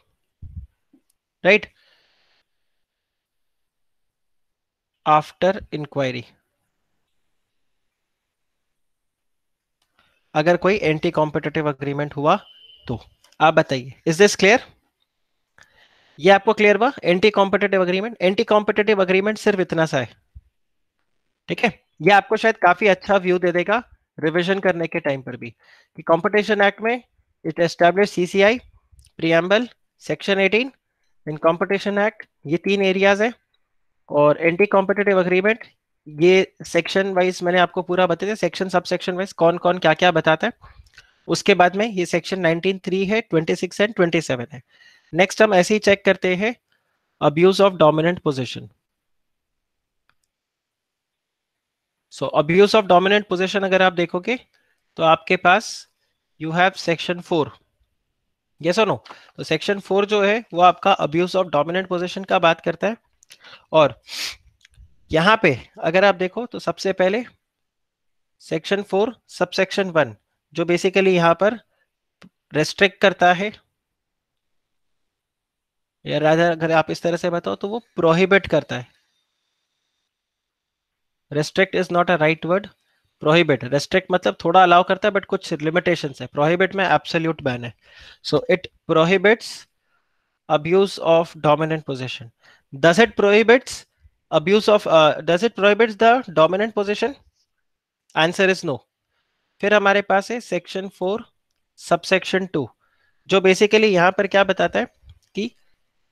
right, after inquiry, अगर कोई एंटी कॉम्पिटिटिव अग्रीमेंट हुआ तो। आप बताइए, इज दिस क्लियर? ये आपको क्लियर हुआ? Anti competitive agreement, anti competitive agreement सिर्फ इतना सा है। ठीक है, ये आपको शायद काफी अच्छा व्यू दे देगा रिवीजन करने के टाइम पर भी, कि कंपटीशन एक्ट में it establish CCI, preamble, section 18 in competition act, ये तीन एरियाज है। और एंटी कॉम्पिटिटिव अग्रीमेंट, ये सेक्शन वाइज मैंने आपको पूरा बता दिया, सेक्शन सब सेक्शन वाइज कौन कौन क्या क्या बताता है। उसके बाद में ये सेक्शन 19(3) है, 26 एंड 27 है। नेक्स्ट हम ऐसे ही चेक करते हैं abuse of dominant position. So abuse of dominant position अगर आप देखोगे तो आपके पास यू हैव सेक्शन 4। यस और नो? तो सेक्शन 4 जो है वो आपका अब्यूज ऑफ डोमिनेंट पोजीशन का बात करता है। और यहां पे अगर आप देखो तो सबसे पहले सेक्शन 4 सबसेक्शन 1, जो बेसिकली यहां पर रेस्ट्रिक्ट करता है, या राजा अगर आप इस तरह से बताओ तो वो प्रोहिबिट करता है। Restrict is not a right word, prohibit, restrict मतलब थोड़ा अलाउ करता है बट कुछ लिमिटेशंस है, प्रोहिबिट में एब्सोल्यूट बैन है। So it prohibits abuse of dominant position. Does it prohibits abuse of does it prohibits the dominant position? Answer is no. फिर हमारे पास है सेक्शन 4 सबसेक्शन 2, जो बेसिकली यहां पर क्या बताता है कि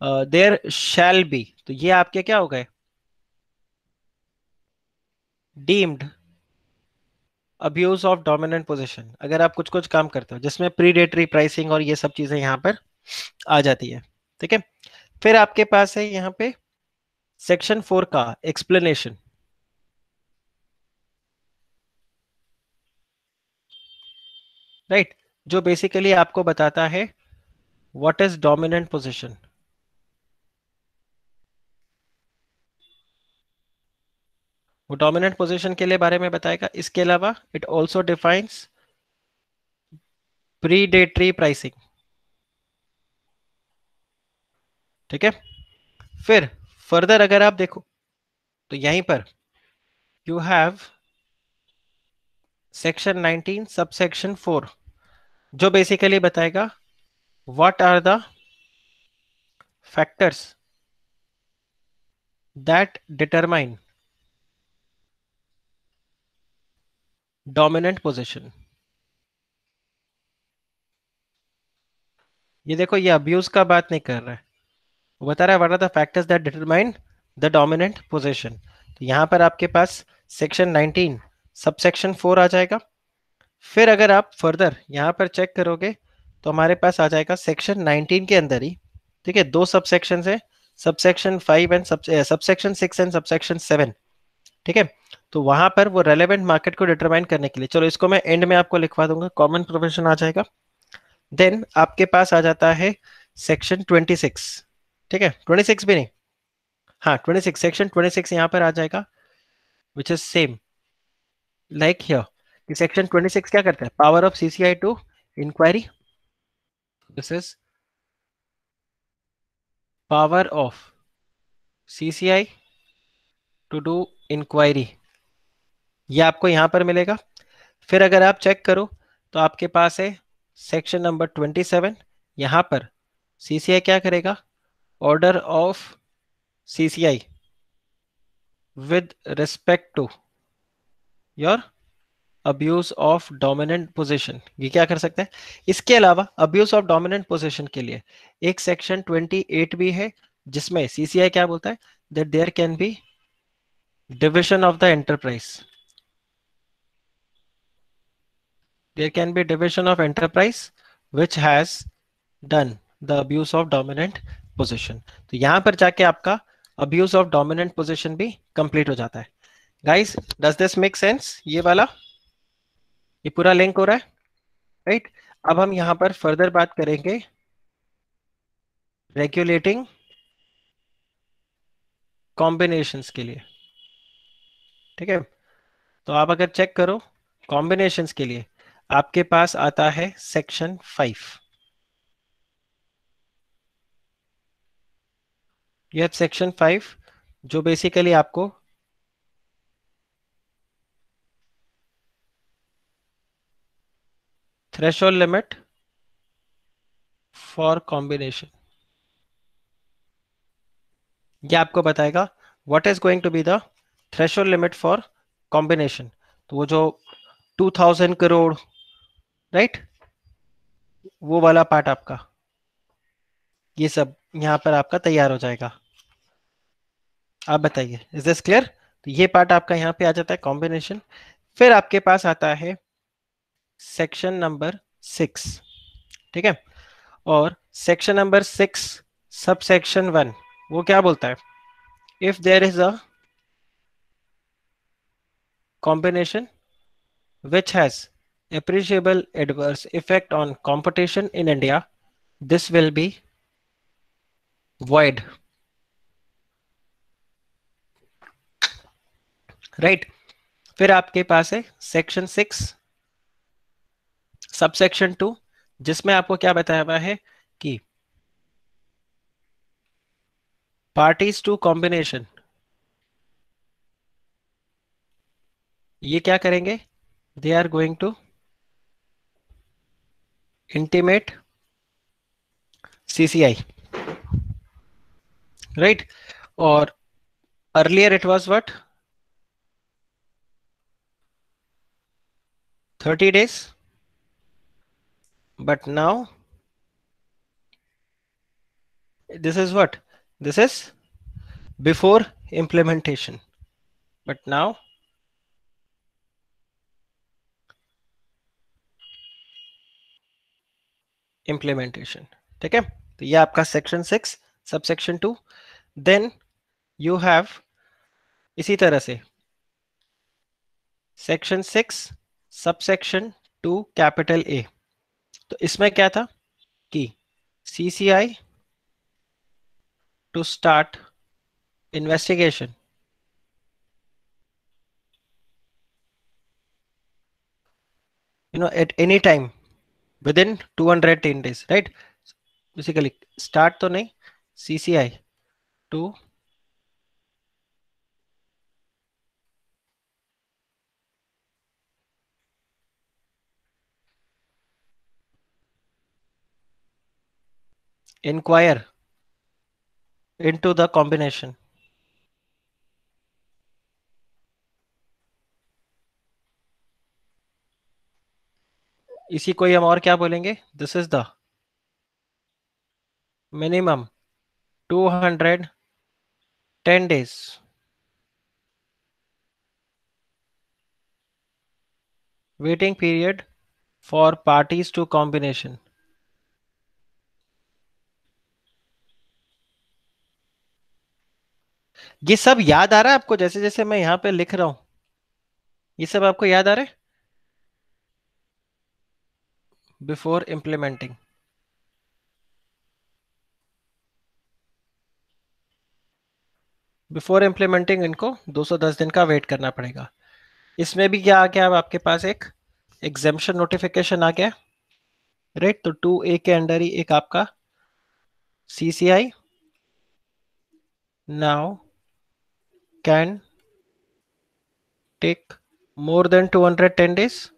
देयर शैल बी, तो ये आपके क्या हो गए, deemed abuse of dominant position, अगर आप कुछ कुछ काम करते हो जिसमें प्रीडेटरी प्राइसिंग और ये सब चीजें यहां पर आ जाती है। ठीक है, फिर आपके पास है यहाँ पे सेक्शन 4 का एक्सप्लेनेशन, राइट, जो बेसिकली आपको बताता है व्हाट इज डोमिनेंट पोजीशन। वो डोमिनेंट पोजीशन के लिए बारे में बताएगा। इसके अलावा it also defines predatory pricing. ठीक है, फिर फर्दर अगर आप देखो तो यहीं पर यू हैव सेक्शन 19 सबसेक्शन 4, जो बेसिकली बताएगा what are the factors that determine dominant position. ये देखो, ये अब्यूज का बात नहीं कर रहा है, वो बता रहा है what are the factors that determine the dominant position. तो यहां पर आपके पास सेक्शन 19 सबसेक्शन 4 आ जाएगा। फिर अगर आप फर्दर यहाँ पर चेक करोगे तो हमारे पास आ जाएगा सेक्शन 19 के अंदर ही, ठीक है, दो सबसेक्शन है, subsection 5 and subsection 6 and subsection 7। ठीक है, तो वहां पर वो रेलेवेंट मार्केट को डिटरमाइन करने के लिए, चलो इसको मैं एंड में आपको लिखवा दूंगा, कॉमन प्रोविजन आ जाएगा। देन आपके पास आ जाता है सेक्शन 26। ठीक है, 26 भी नहीं, हाँ 26, सेक्शन 26 यहाँ पर आ जाएगा, which is same like here, कि सेक्शन 26 क्या करता है, power of CCI to inquiry, this is power of CCI to do inquiry, ये आपको यहां पर मिलेगा। फिर अगर आप चेक करो तो आपके पास है सेक्शन नंबर 27, यहां पर सीसीआई क्या करेगा, order of CCI with respect to your abuse of dominant position, ये क्या कर सकते हैं। इसके अलावा अब्यूज ऑफ डोमिनेंट पोजीशन के लिए एक सेक्शन 28 भी है, जिसमें सीसीआई क्या बोलता है, that there can be division of the enterprise, there can be division of enterprise which has done the abuse of dominant position। तो यहां पर जाके आपका abuse of dominant position भी कंप्लीट हो जाता है। Guys, does this make sense? ये वाला, ये पूरा लिंक हो रहा है, राइट? अब हम यहां पर फर्दर बात करेंगे रेगुलेटिंग कॉम्बिनेशंस के लिए, ठीक है? तो आप अगर चेक करो कॉम्बिनेशंस के लिए, आपके पास आता है सेक्शन 5। ये सेक्शन 5 जो बेसिकली आपको थ्रेशोल्ड लिमिट फॉर कॉम्बिनेशन, ये आपको बताएगा what is going to be the threshold limit for combination. तो वो जो 2000 करोड़, राइट, वो वाला पार्ट आपका, ये सब यहाँ पर आपका तैयार हो जाएगा। आप बताइए, इज दिस क्लियर? तो ये पार्ट आपका यहाँ पे आ जाता है कॉम्बिनेशन। फिर आपके पास आता है सेक्शन नंबर 6, ठीक है? और सेक्शन नंबर 6 सब सेक्शन 1 वो क्या बोलता है, if there is a combination which has appreciable adverse effect on competition in India, this will be void, right? फिर आपके पास है सेक्शन 6 सबसेक्शन 2, जिसमें आपको क्या बताया हुआ है कि पार्टीज टू कॉम्बिनेशन ये क्या करेंगे, they are going to intimate CCI, right? और earlier it was what, 30 days, but now this is what, this is before implementation, but now implementation, ठीक है? तो ये आपका section 6 subsection 2। Then you have इसी तरह से सेक्शन 6 सबसेक्शन 2 कैपिटल ए। तो इसमें क्या था कि CCI to start investigation at any time within 210 days, right? Basically start तो नहीं, CCI to inquire into the combination। इसी को हम और क्या बोलेंगे, this is the minimum 210 days waiting period for parties to combination। ये सब याद आ रहा है आपको, जैसे जैसे मैं यहां पे लिख रहा हूं, ये सब आपको याद आ रहा है? बिफोर इम्प्लीमेंटिंग, बिफोर इम्प्लीमेंटिंग इनको 210 दिन का वेट करना पड़ेगा। इसमें भी क्या आ गया, अब आपके पास एक एग्जेम्पशन नोटिफिकेशन आ गया, राइट? तो 2A के अंडर ही एक आपका CCI now can take more than 210 days,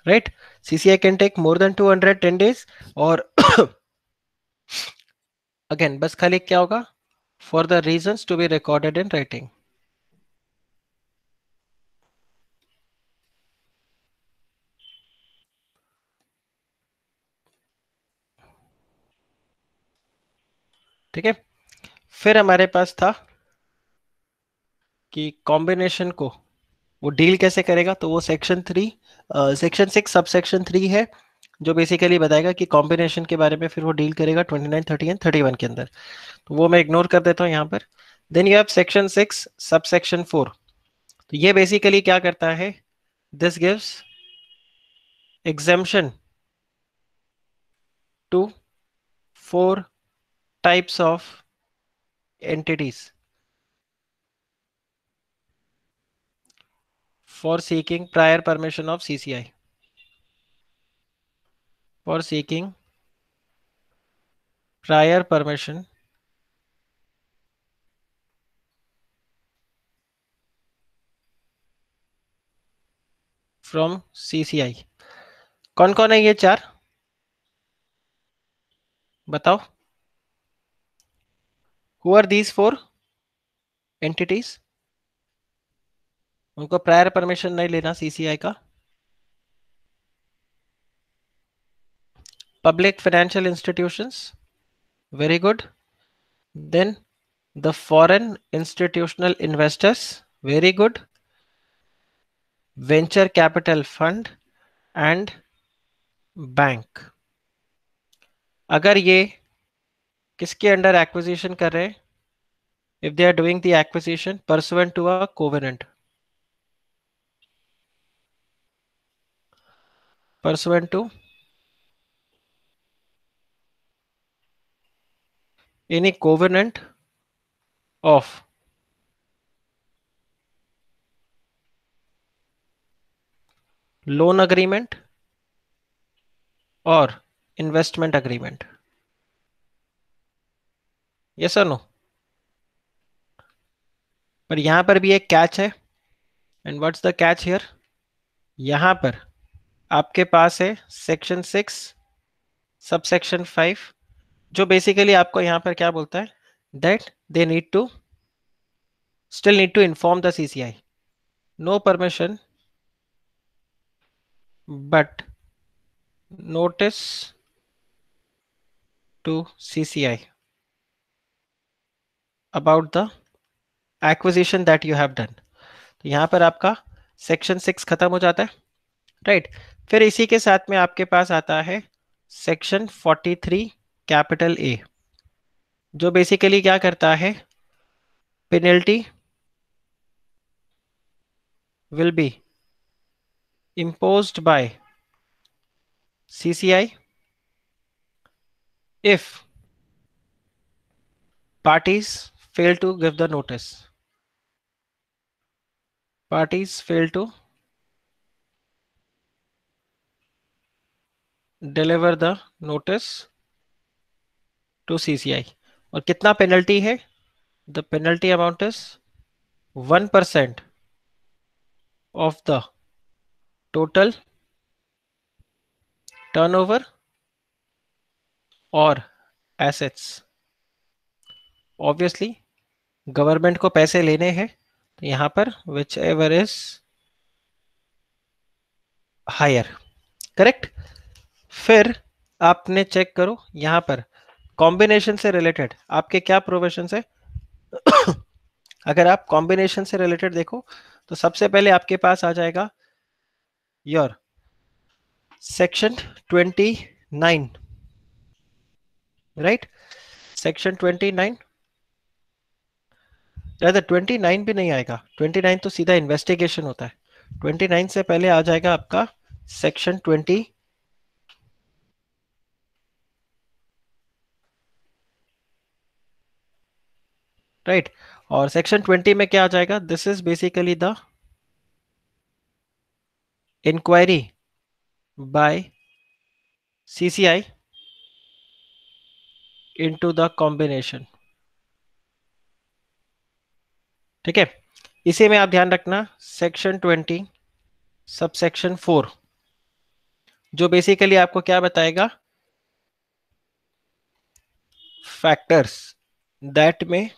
right? CCI can take more than 210 days। और अगेन बस खाली क्या होगा, for the reasons to be recorded in writing. ठीक है, फिर हमारे पास था कि कॉम्बिनेशन को वो डील कैसे करेगा, तो वो सेक्शन 6 सब सेक्शन 3 है, जो बेसिकली बताएगा कि कॉम्बिनेशन के बारे में फिर वो डील करेगा 29, 30 एंड 31 के अंदर। तो वो मैं इग्नोर कर देता हूँ यहाँ पर। Then you have section 6 sub section 4। तो ये बेसिकली क्या करता है, this gives exemption to 4 types of entities for seeking prior permission of CCI. For seeking prior permission from CCI. कौन कौन है ये चार, बताओ? Who are these 4 entities? उनको प्रायर परमिशन नहीं लेना CCI का। Public financial institutions, very good. Then the foreign institutional investors, very good. Venture capital fund and bank. अगर ये किसके अंडर एक्विजिशन कर रहे हैं, if they are doing the acquisition pursuant to a covenant, pursuant to any covenant of loan agreement or investment agreement, yes or no? पर यहां पर भी एक कैच है, and what's the catch here, यहां पर आपके पास है सेक्शन 6 सब सेक्शन 5, जो बेसिकली आपको यहां पर क्या बोलता है, that they need to still need to inform the CCI, no permission but notice to CCI about the acquisition that you have done। तो यहां पर आपका सेक्शन 6 खत्म हो जाता है, राइट। फिर इसी के साथ में आपके पास आता है सेक्शन 43 कैपिटल ए, जो बेसिकली क्या करता है, penalty will be imposed by CCI if parties fail to give the notice, parties fail to deliver the notice to CCI। और कितना पेनल्टी है, the penalty amount is 1% of the total turnover or assets। Obviously government को पैसे लेने हैं, तो यहां पर whichever is higher, correct. फिर आपने चेक करो यहां पर कॉम्बिनेशन से रिलेटेड आपके क्या प्रोविजन है। अगर आप कॉम्बिनेशन से रिलेटेड देखो तो सबसे पहले आपके पास आ जाएगा योर सेक्शन 29, राइट। सेक्शन 29, ज्यादा 29 भी नहीं आएगा, 29 तो सीधा इन्वेस्टिगेशन होता है। 29 से पहले आ जाएगा आपका सेक्शन 20, राइट। और सेक्शन 20 में क्या आ जाएगा, this is basically the inquiry by CCI into the combination, ठीक है। इसी में आप ध्यान रखना सेक्शन 20 सब सेक्शन 4, जो बेसिकली आपको क्या बताएगा, फैक्टर्स दैट में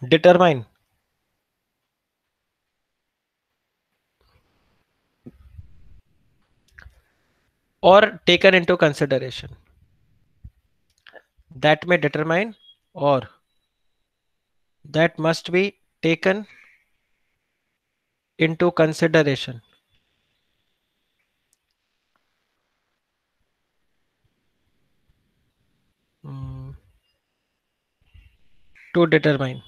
determine or taken into consideration. That may determine or that must be taken into consideration. Mm, to determine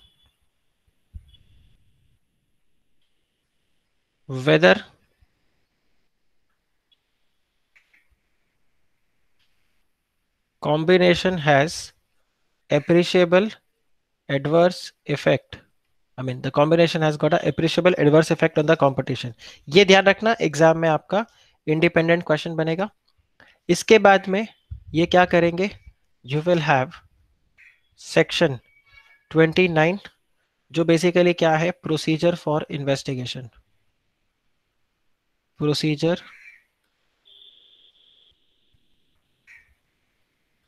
whether combination has appreciable adverse effect. I mean the combination has got a appreciable adverse effect on the competition. ये ध्यान रखना exam में आपका independent question बनेगा. इसके बाद में ये क्या करेंगे, यू विल हैव सेक्शन 29 जो बेसिकली क्या है, procedure for investigation. Procedure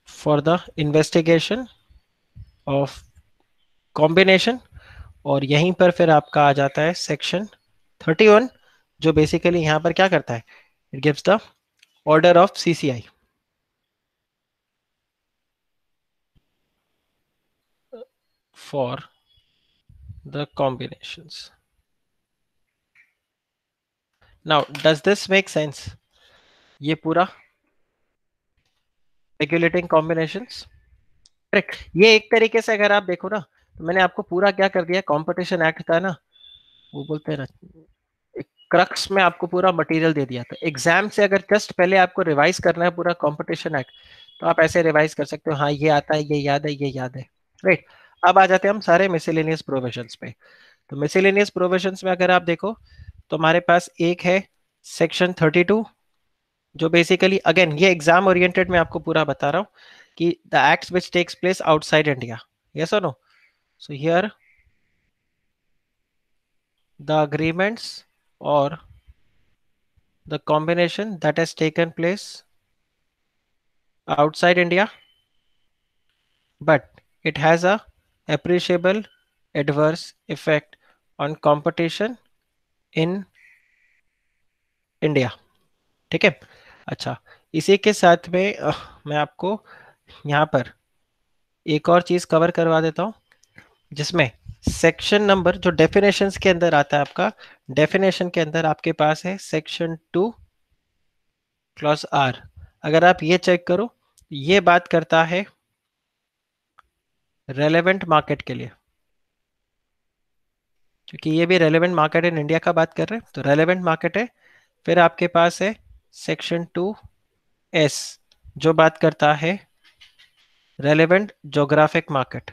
for the investigation of combination. और यहीं पर फिर आपका आ जाता है सेक्शन 31 जो बेसिकली यहां पर क्या करता है, it gives the order of CCI for the combinations. Now does this make sense, ये पूरा रेगुलेटिंग कॉम्बिनेशंस. करेक्ट. ये एक तरीके से अगर आप देखो ना, तो मैंने आपको पूरा क्या कर दिया, कंपटीशन एक्ट था ना, वो बोलते हैं ना, क्रक्स में आपको पूरा मटेरियल दे दिया था. एग्जाम से अगर जस्ट पहले आपको रिवाइज करना है पूरा कंपटीशन एक्ट, तो आप ऐसे रिवाइज कर सकते हो, हाँ ये आता है, ये याद है, ये याद है. राइट. अब आ जाते हैं हम सारे मिसलेनियस प्रोविजंस पे. तो मिसलेनियस प्रोविजंस में अगर आप देखो तो हमारे पास एक है सेक्शन 32 जो बेसिकली अगेन ये एग्जाम ओरिएंटेड में आपको पूरा बता रहा हूँ कि the acts which takes place outside India. Yes और no. So here the agreements or the combination that has taken place outside India, but it has a appreciable adverse effect on competition in India. ठीक है. अच्छा, इसी के साथ में मैं आपको यहाँ पर एक और चीज कवर करवा देता हूँ जिसमें सेक्शन नंबर जो डेफिनेशंस के अंदर आता है आपका, डेफिनेशन के अंदर आपके पास है सेक्शन 2 क्लॉज आर. अगर आप ये चेक करो, ये बात करता है रेलेवेंट मार्केट के लिए, क्योंकि ये भी रेलेवेंट मार्केट इन इंडिया का बात कर रहे हैं, तो रेलेवेंट मार्केट है. फिर आपके पास है सेक्शन 2 एस जो बात करता है relevant geographic market.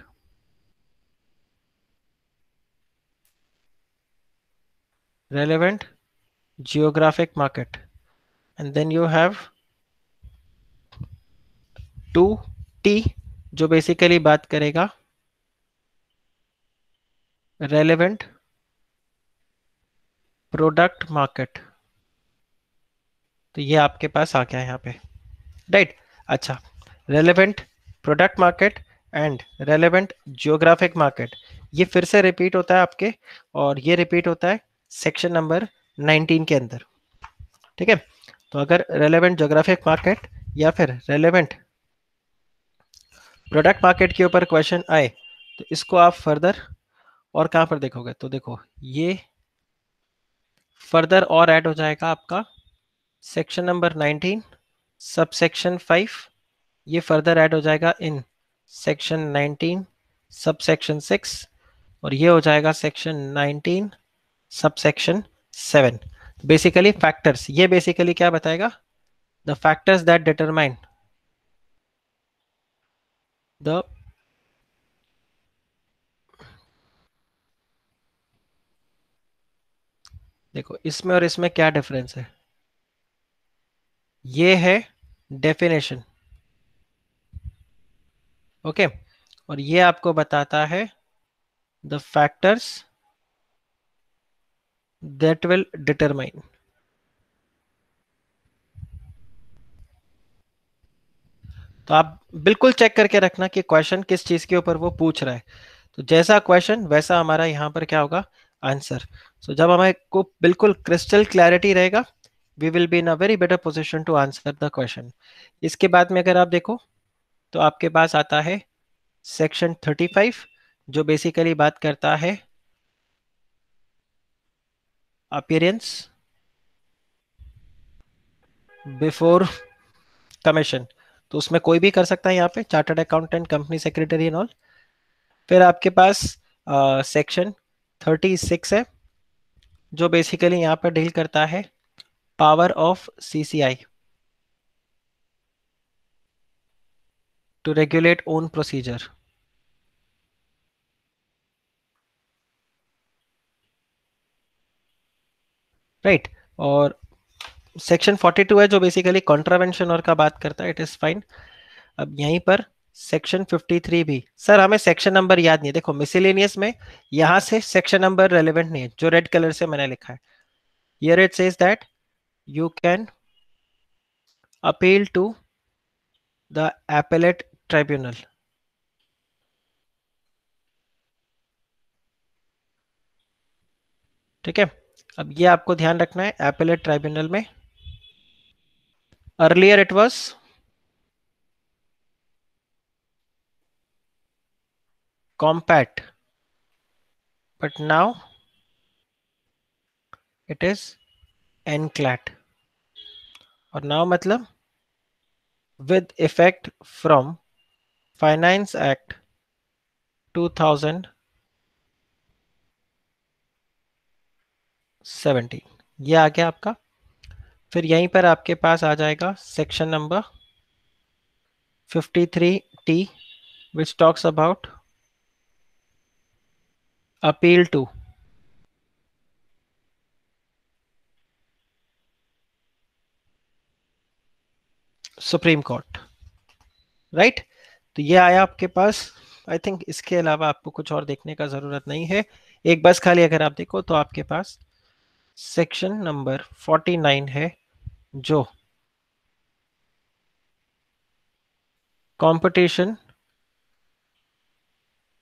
Relevant geographic market. And then you have 2 T जो बेसिकली बात करेगा रेलेवेंट प्रोडक्ट मार्केट. तो ये आपके पास आ गया यहाँ पे. राइट. अच्छा, relevant product market and relevant geographic market ये फिर से रिपीट होता है आपके, और ये रिपीट होता है सेक्शन नंबर 19 के अंदर. ठीक है. तो अगर रेलेवेंट जियोग्राफिक मार्केट या फिर रेलेवेंट प्रोडक्ट मार्केट के ऊपर क्वेश्चन आए तो इसको आप फर्दर और कहां पर देखोगे, तो देखो ये फर्दर और ऐड हो जाएगा आपका सेक्शन नंबर 19 सब सेक्शन 5. ये फर्दर ऐड हो जाएगा इन सेक्शन 19 सब सेक्शन 6. और ये हो जाएगा section 19 sub section 7. Basically factors, ये बेसिकली क्या बताएगा, the factors that determine the, देखो इसमें और इसमें क्या डिफरेंस है, ये है डेफिनेशन. ओके. और ये आपको बताता है the factors that will determine. तो आप बिल्कुल चेक करके रखना कि क्वेश्चन किस चीज के ऊपर वो पूछ रहा है. तो जैसा क्वेश्चन वैसा हमारा यहाँ पर क्या होगा, आंसर। सो जब हमें को बिल्कुल क्रिस्टल क्लैरिटी रहेगा, we will be in a very better position to answer the question. इसके बाद में अगर आप देखो तो आपके पास आता है सेक्शन 35, जो बेसिकली बात करता है अपीयरेंस बिफोर कमीशन। तो उसमें कोई भी कर सकता है, यहाँ पे chartered accountant, company secretary and all. फिर आपके पास सेक्शन 36 है, जो बेसिकली यहाँ पर डील करता है power of CCI to regulate own procedure, right. और सेक्शन 42 है, जो बेसिकली कॉन्ट्रावेंशन और का बात करता है, इट इज फाइन। अब यहीं पर सेक्शन 53 भी, सर हमें सेक्शन नंबर याद नहीं है, देखो मिसलेनियस में यहां से सेक्शन नंबर रेलेवेंट नहीं है, जो रेड कलर से मैंने लिखा है। Here it says that you can appeal to the appellate tribunal. ठीक है, अब ये आपको ध्यान रखना है, एपेलेट ट्राइब्यूनल में earlier it was COMPAT, but now it is NCLAT. और नाउ मतलब with effect from Finance Act 2017, ये आ गया आपका। फिर यहीं पर आपके पास आ जाएगा section number 53T, which talks about appeal to supreme court, right. तो ये आया आपके पास। आई थिंक इसके अलावा आपको कुछ और देखने का जरूरत नहीं है। एक बस खाली अगर आप देखो तो आपके पास सेक्शन नंबर 49 है, जो कंपटीशन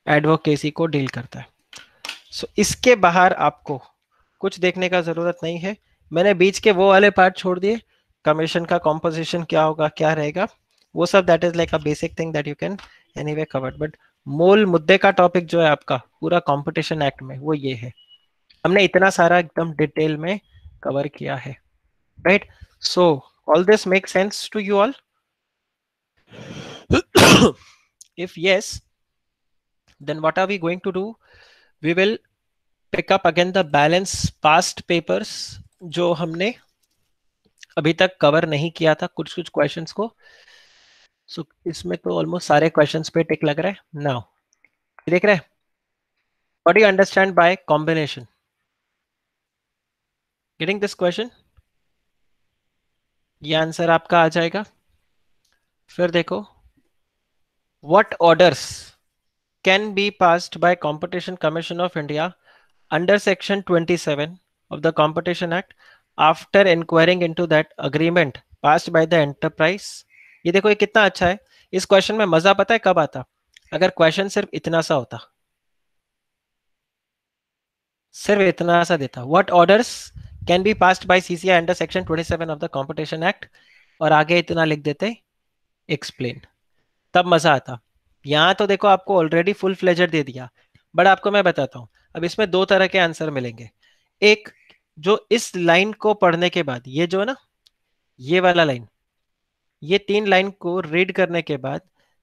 एडवोकेसी को डील करता है। सो इसके बाहर आपको कुछ देखने का जरूरत नहीं है। मैंने बीच के वो वाले पार्ट छोड़ दिए, कमीशन का कॉम्पोजिशन क्या होगा, क्या रहेगा, वो सब that is like a basic thing that you can anyway covered. But मूल मुद्दे का टॉपिक जो है आपका पूरा कंपटीशन एक्ट में, वो ये है। हमने इतना सारा एकदम डिटेल में कवर किया है, right. So all this make sense to you all? if yes, then what are we going to do? We will pick up again the balance past papers, जो हमने अभी तक कवर नहीं किया था, कुछ कुछ क्वेश्चंस को। सो इसमें तो ऑलमोस्ट सारे क्वेश्चंस पे टिक लग रहा है। नाउ देख रहे हैं, what do you understand by combination? Getting this question? ये आंसर आपका आ जाएगा। फिर देखो, what orders can be passed by competition Commission of India under section 27 of the competition act after inquiring into that agreement passed by the enterprise। ये देखो, ये कितना अच्छा है। इस क्वेश्चन में मजा पता है कब आता? अगर क्वेश्चन सिर्फ इतना सा होता, सिर्फ इतना सा देता, what orders can be passed by CCI under section 27 of the competition act, और आगे इतना लिख देते एक्सप्लेन, तब मजा आता। यहाँ तो देखो आपको ऑलरेडी फुल फ्लेजर दे दिया। बट आपको मैं बताता हूँ, अब इसमें दो तरह के आंसर मिलेंगे। एक, जो इस लाइन को पढ़ने के बाद, ये जो है ना, ये वाला लाइन, ये तीन लाइन को रीड करने के बाद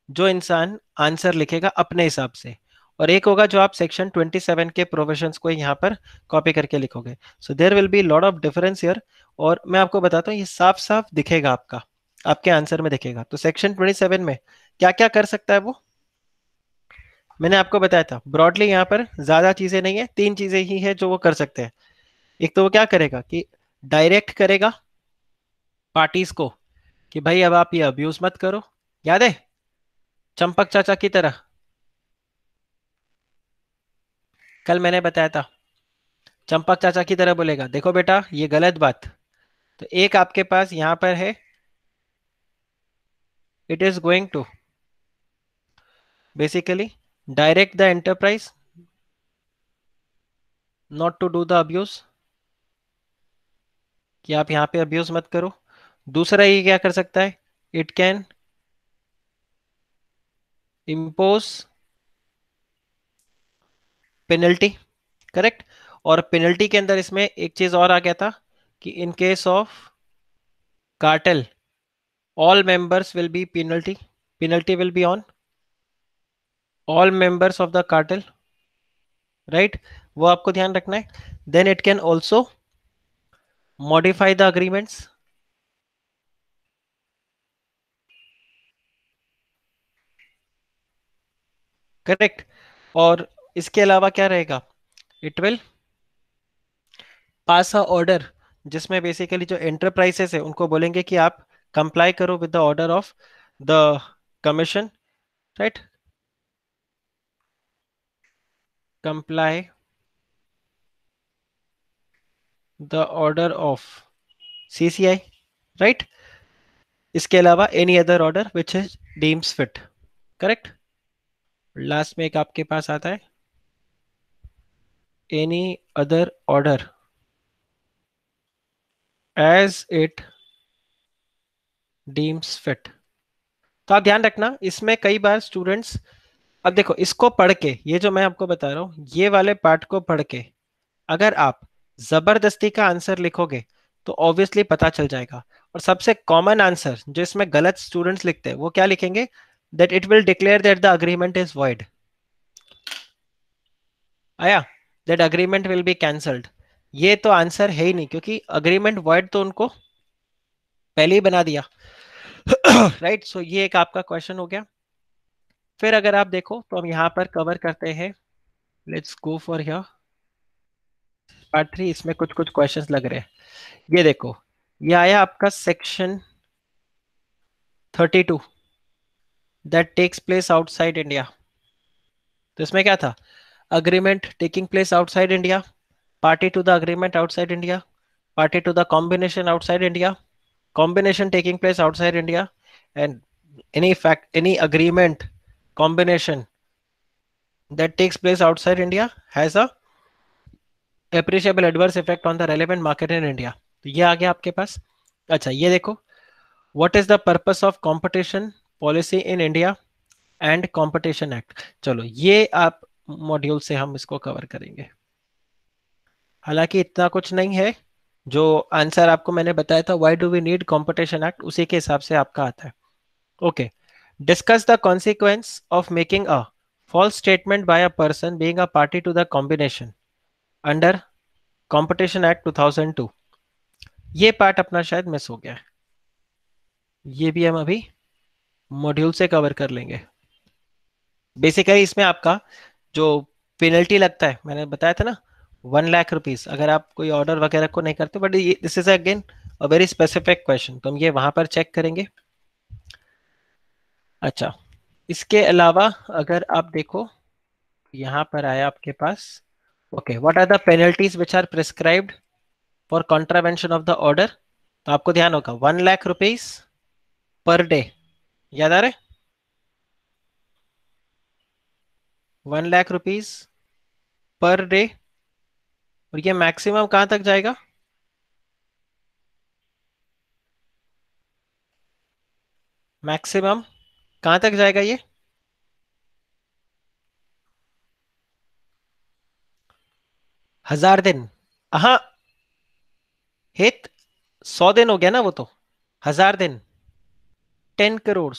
जो इंसान आंसर लिखेगा अपने हिसाब से, और एक होगा जो आप सेक्शन 27 के प्रोविजंस को यहाँ पर कॉपी करके लिखोगे। So there will be lot of difference here. और मैं आपको बताता हूँ, ये साफ साफ दिखेगा आपका, आपके आंसर में दिखेगा। तो सेक्शन 27 में क्या क्या कर सकता है वो मैंने आपको बताया था ब्रॉडली। यहाँ पर ज्यादा चीजें नहीं है, तीन चीजें ही है जो वो कर सकते हैं। एक तो वो क्या करेगा कि डायरेक्ट करेगा पार्टीज को कि भाई अब आप ये अब्यूज मत करो, याद है चंपक चाचा की तरह, कल मैंने बताया था। चंपक चाचा की तरह बोलेगा, देखो बेटा ये गलत बात। तो एक आपके पास यहाँ पर है, it is going to basically direct the enterprise not to do the abuse, कि आप यहां पे अब्यूज मत करो। दूसरा ये क्या कर सकता है, it can impose penalty, correct. और पेनल्टी के अंदर इसमें एक चीज और आ गया था कि इन case of cartel all members will be penalty will be on all members of the cartel, right? वो आपको ध्यान रखना है। then it can also modify the agreements, correct. और इसके अलावा क्या रहेगा, it will pass a order, जिसमें बेसिकली जो एंटरप्राइजेस है उनको बोलेंगे कि आप कंप्लाई करो with the order of the commission, right, comply the order of CCI, right. इसके अलावा any other order which is deems fit, correct. Last में एक आपके पास आता है any other order as it deems fit. तो आप ध्यान रखना, इसमें कई बार स्टूडेंट्स, अब देखो इसको पढ़ के, ये जो मैं आपको बता रहा हूं ये वाले पार्ट को पढ़ के अगर आप जबरदस्ती का आंसर लिखोगे तो ऑब्वियसली पता चल जाएगा। और सबसे कॉमन आंसर जो इसमें गलत स्टूडेंट्स लिखते हैं वो क्या लिखेंगे, that it will declare that the agreement is void, आया, that agreement will be cancelled. ये तो आंसर है ही नहीं, क्योंकि अग्रीमेंट वॉइड तो उनको पहले ही बना दिया। राइट, सो ये एक आपका क्वेश्चन हो गया। फिर अगर आप देखो तो हम यहाँ पर कवर करते हैं, let's go for here part 3। इसमें कुछ कुछ क्वेश्चंस लग रहे हैं। ये देखो, ये आया आपका section 32 that takes place outside India. तो इसमें क्या था, agreement taking place outside India, party to the agreement outside India, party to the combination outside India, combination taking place outside India, and any agreement combination that takes place outside India has a appreciable adverse effect on the relevant market in India। तो ये आ गया आपके पास। अच्छा ये देखो, what is the purpose of competition policy in India and competition act। चलो ये आप मॉड्यूल से हम इसको कवर करेंगे। हालांकि इतना कुछ नहीं है, जो आंसर आपको मैंने बताया था why do we need competition act, उसी के हिसाब से आपका आता है। Okay, discuss the consequence of making a false statement by a person being a party to the combination under competition act 2002। ये पार्ट अपना शायद मिस हो गया है, ये भी हम अभी मॉड्यूल से कवर कर लेंगे। बेसिकली इसमें आपका जो पेनल्टी लगता है मैंने बताया था ना, 1 लाख रुपीज, अगर आप कोई ऑर्डर वगैरह को नहीं करते, but this is again a very specific question, तो हम ये वहां पर चेक करेंगे। अच्छा, इसके अलावा अगर आप देखो यहाँ पर आया आपके पास, okay, what are the penalties which are prescribed for contravention of the order. तो आपको ध्यान होगा 1 लाख रुपीज पर डे, याद आ रहे, 1 लाख रुपीज पर डे। और ये मैक्सिमम कहां तक जाएगा, मैक्सिमम कहां तक जाएगा ये, 1000 दिन। हाँ, हित 100 दिन हो गया ना वो तो, 1000 दिन 10 करोड़,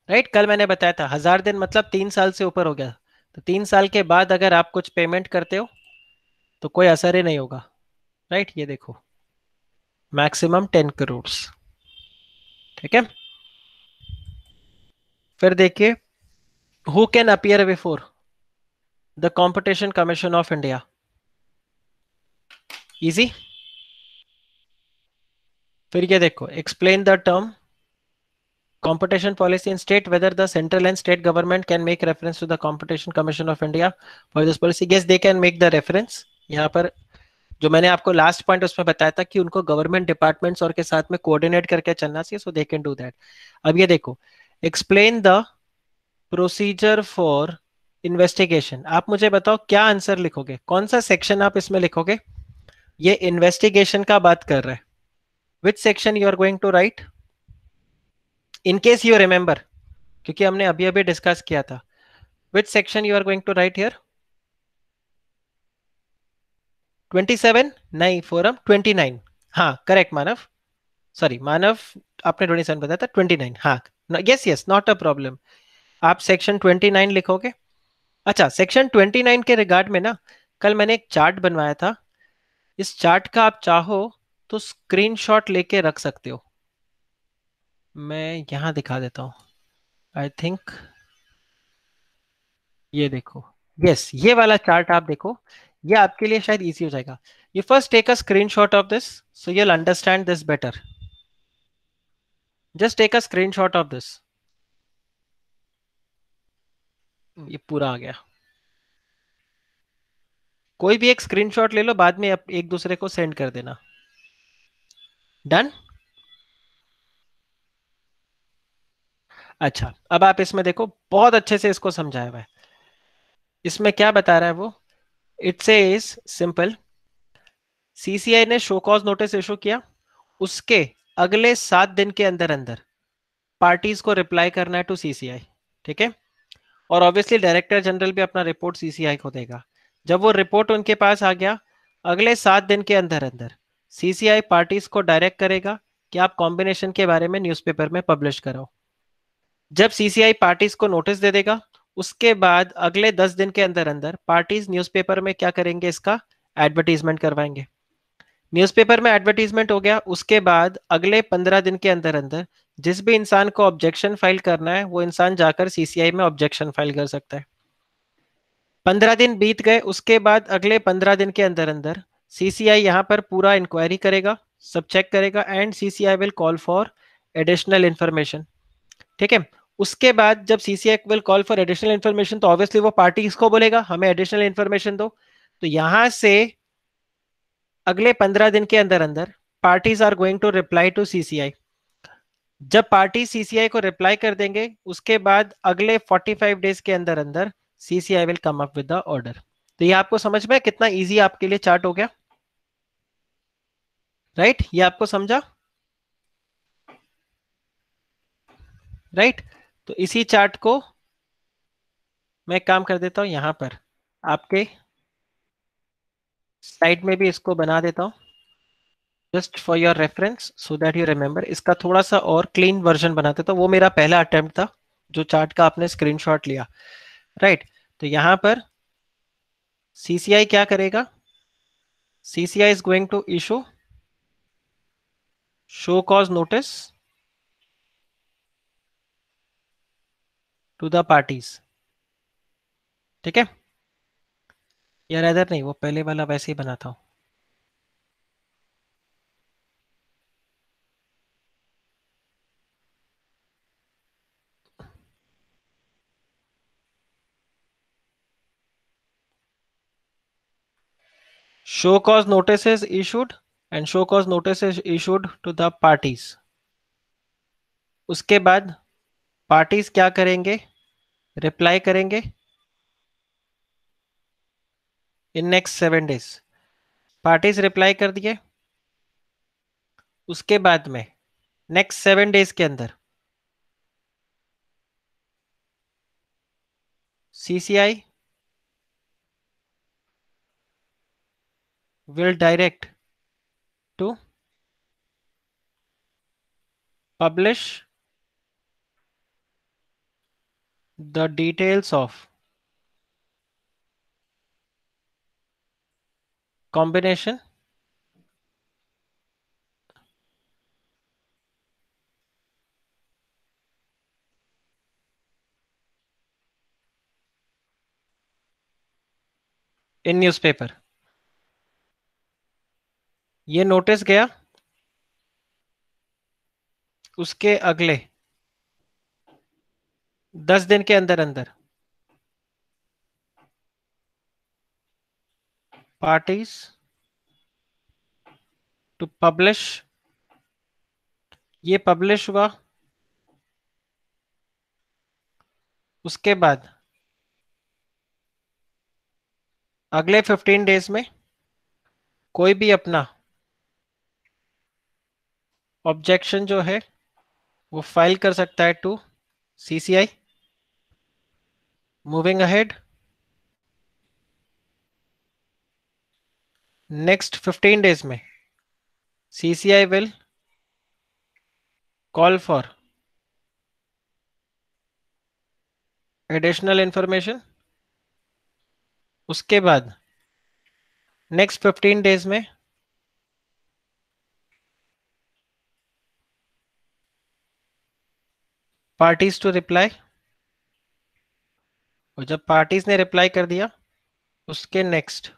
राइट। कल मैंने बताया था 1000 दिन मतलब 3 साल से ऊपर हो गया, तो 3 साल के बाद अगर आप कुछ पेमेंट करते हो तो कोई असर ही नहीं होगा, राइट। ये देखो मैक्सिमम 10 करोड़, ठीक है। फिर देखिए, who can appear before the competition Commission of India, easy. फिर ये देखो, explain the term competition policy in state, whether the central and state government can make reference to the competition commission of India for this policy। yes they can make the reference। यहाँ पर जो मैंने आपको last point उसमें बताया था कि उनको गवर्नमेंट डिपार्टमेंट्स और के साथ में कोऑर्डिनेट करके चलना चाहिए, सो दे कैन डू दैट। अब ये देखो, explain the procedure for investigation. आप मुझे बताओ क्या आंसर लिखोगे, कौन सा सेक्शन आप इसमें लिखोगे? ये इन्वेस्टिगेशन का बात कर रहा है। Which section you are going to write in case you remember, क्योंकि हमने अभी अभी डिस्कस किया था। Which section you are going to write here? 27? नहीं फोरम 29। हाँ करेक्ट मानव, सॉरी मानव, आपने 27 बताया था, 29। हाँ, yes yes, not a problem. आप सेक्शन 29 लिखोगे। अच्छा, सेक्शन 29 के रिगार्ड में ना, कल मैंने एक चार्ट बनवाया था। इस चार्ट का आप चाहो तो स्क्रीनशॉट लेके रख सकते हो। मैं यहां दिखा देता हूं। आई थिंक ये देखो, यस ये वाला चार्ट आप देखो, ये आपके लिए शायद इजी हो जाएगा। You first take a screenshot of this so you'll understand this better. Just take a screenshot of this. ये पूरा आ गया। कोई भी एक स्क्रीनशॉट ले लो, बाद में एक दूसरे को सेंड कर देना। डन। अच्छा, अब आप इसमें देखो, बहुत अच्छे से इसको समझाया हुआ है। इसमें क्या बता रहा है वो? इट सेज सिंपल, सीसीआई ने शो कॉज नोटिस इशू किया, उसके अगले 7 दिन के अंदर अंदर पार्टीज को रिप्लाई करना है टू सीसीआई। ठीक है। और ऑब्वियसली डायरेक्टर जनरल भी अपना रिपोर्ट सीसीआई को देगा। जब वो रिपोर्ट उनके पास आ गया, अगले 7 दिन के अंदर अंदर सीसीआई पार्टीज को डायरेक्ट करेगा कि आप कॉम्बिनेशन के बारे में न्यूज़पेपर में पब्लिश करो। जब सीसीआई पार्टीज को नोटिस दे देगा, उसके बाद अगले 10 दिन के अंदर अंदर पार्टीज न्यूज़पेपर में क्या करेंगे, इसका एडवर्टीजमेंट करवाएंगे। न्यूज़पेपर में एडवर्टीजमेंट हो गया, उसके बाद अगले 15 दिन के अंदर अंदर जिस भी इंसान को ऑब्जेक्शन फाइल करना है, वो इंसान जाकर सीसीआई में ऑब्जेक्शन फाइल कर सकता है। 15 दिन बीत गए, उसके बाद अगले 15 दिन के अंदर अंदर सीसीआई यहाँ पर पूरा इंक्वायरी करेगा, सब चेक करेगा, and CCI will call for additional information. ठीक है। उसके बाद जब CCI will call for additional information, तो ऑब्वियसली वो पार्टी इसको बोलेगा हमें एडिशनल इंफॉर्मेशन दो। तो यहां से अगले 15 दिन के अंदर अंदर parties are going to reply to CCI. जब पार्टी सीसीआई को रिप्लाई कर देंगे, उसके बाद अगले 45 डेज के अंदर अंदर CCI will come up with the order. तो ये आपको समझ में कितना इजी आपके लिए चार्ट हो गया? राइट, ये आपको समझा? राइट। तो इसी चार्ट को मैं एक काम कर देता हूं, यहां पर आपके साइड में भी इसको बना देता हूं, just for your reference so that you remember. इसका थोड़ा सा और क्लीन वर्जन बनाते, तो वो मेरा पहला अटेम्प्ट था जो चार्ट का आपने स्क्रीनशॉट लिया। राइट। तो यहां पर सीसीआई क्या करेगा? CCI is going to issue show cause notice to the parties. ठीक है। यार इधर नहीं, वो पहले वाला वैसे ही बना था। Show cause notice is issued and show cause notice is issued to the parties. उसके बाद पार्टीज क्या करेंगे? रिप्लाई करेंगे in next 7 days. Parties reply कर दिए, उसके बाद में नेक्स्ट 7 डेज के अंदर CCI will direct to publish the details of combination in newspaper. ये नोटिस गया, उसके अगले 10 दिन के अंदर अंदर पार्टीज टू पब्लिश, ये पब्लिश हुआ उसके बाद अगले 15 डेज में कोई भी अपना ऑब्जेक्शन जो है वो फाइल कर सकता है to CCI. Moving ahead, next 15 days में CCI will call for additional information. उसके बाद नेक्स्ट 15 डेज में पार्टीज टू रिप्लाई. और जब पार्टीज ने रिप्लाई कर दिया उसके नेक्स्ट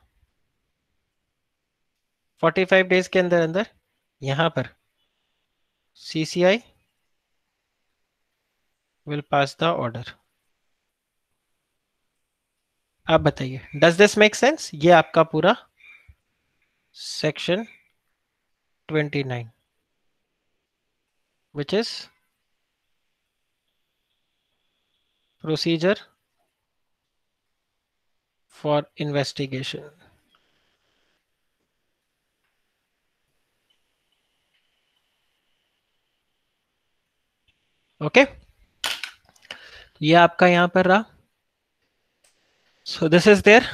45 डेज के अंदर अंदर यहां पर CCI will pass the order. आप बताइए, डज दिस मेक सेंस? ये आपका पूरा section 29 which is procedure for investigation. Okay, ये आपका यहां पर रहा. So this is there.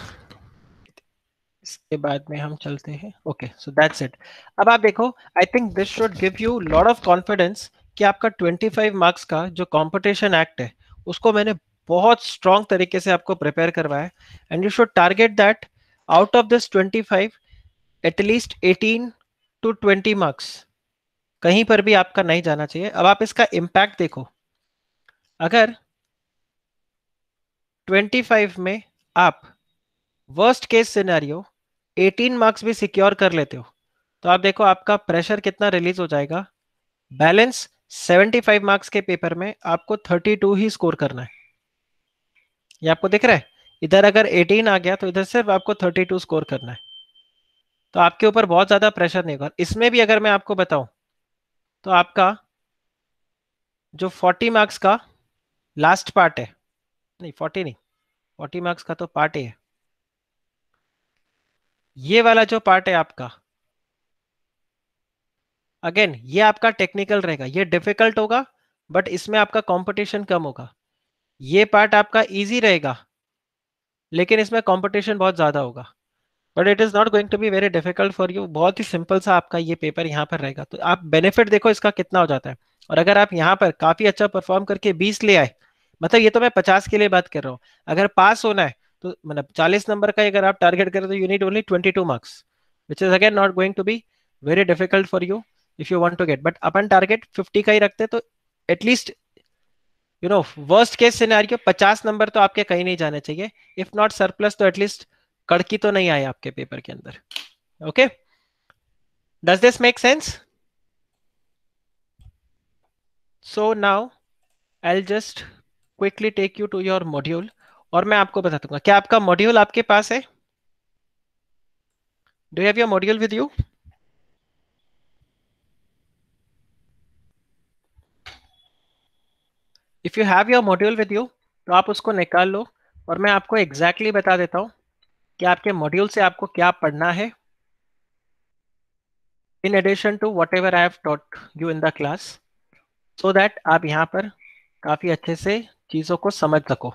इसके बाद में हम चलते हैं. Okay, so that's it. अब आप देखो, I think this should give you lot of confidence कि आपका 25 मार्क्स का जो कंपटीशन एक्ट है उसको मैंने बहुत स्ट्रॉन्ग तरीके से आपको प्रिपेयर करवाया. And you should target that out of this 25 at least 18 to 20 marks कहीं पर भी आपका नहीं जाना चाहिए. अब आप इसका इम्पैक्ट देखो, अगर 25 में आप वर्स्ट केस सिनेरियो 18 मार्क्स भी सिक्योर कर लेते हो तो आप देखो आपका प्रेशर कितना रिलीज हो जाएगा. बैलेंस 75 मार्क्स के पेपर में आपको 32 ही स्कोर करना है. ये आपको दिख रहा है, इधर अगर 18 आ गया तो इधर सिर्फ आपको 32 स्कोर करना है. तो आपके ऊपर बहुत ज्यादा प्रेशर नहीं होगा. इसमें भी अगर मैं आपको बताऊं तो आपका जो 40 मार्क्स का लास्ट पार्ट है, नहीं 40 नहीं, 40 मार्क्स का तो पार्ट है, ये वाला जो पार्ट है आपका, अगेन ये आपका टेक्निकल रहेगा, ये डिफिकल्ट होगा बट इसमें आपका कंपटीशन कम होगा. ये पार्ट आपका इजी रहेगा लेकिन इसमें कंपटीशन बहुत ज्यादा होगा. But it is not going to be very difficult for you. बहुत ही सिंपल सा आपका ये पेपर यहाँ पर रहेगा. तो आप बेनिफिट देखो इसका कितना हो जाता है. और अगर आप यहाँ पर काफी अच्छा परफॉर्म करके 20 ले आए, मतलब ये तो मैं 50 के लिए बात कर रहा हूँ, अगर पास होना है तो मतलब 40 नंबर का अगर आप टारगेट करें तो you need only 22 marks which is again not going to be very difficult for you if you want to get. But अपन टारगेट 50 का ही रखते तो at least worst case scenario 50 number तो आपके कहीं नहीं जाने चाहिए. इफ नॉट सरप्लस तो एटलीस्ट कड़की तो नहीं आए आपके पेपर के अंदर. Okay, does this make sense? So now I will just quickly take you to your module और मैं आपको बता दूंगा. क्या आपका मॉड्यूल आपके पास है? Do you have your module with you? If you have your module with you तो आप उसको निकाल लो और मैं आपको एग्जैक्टली बता देता हूं कि आपके मॉड्यूल से आपको क्या पढ़ना है in addition to whatever I have taught you in the class, so that आप यहाँ पर काफी अच्छे से चीजों को समझ सको.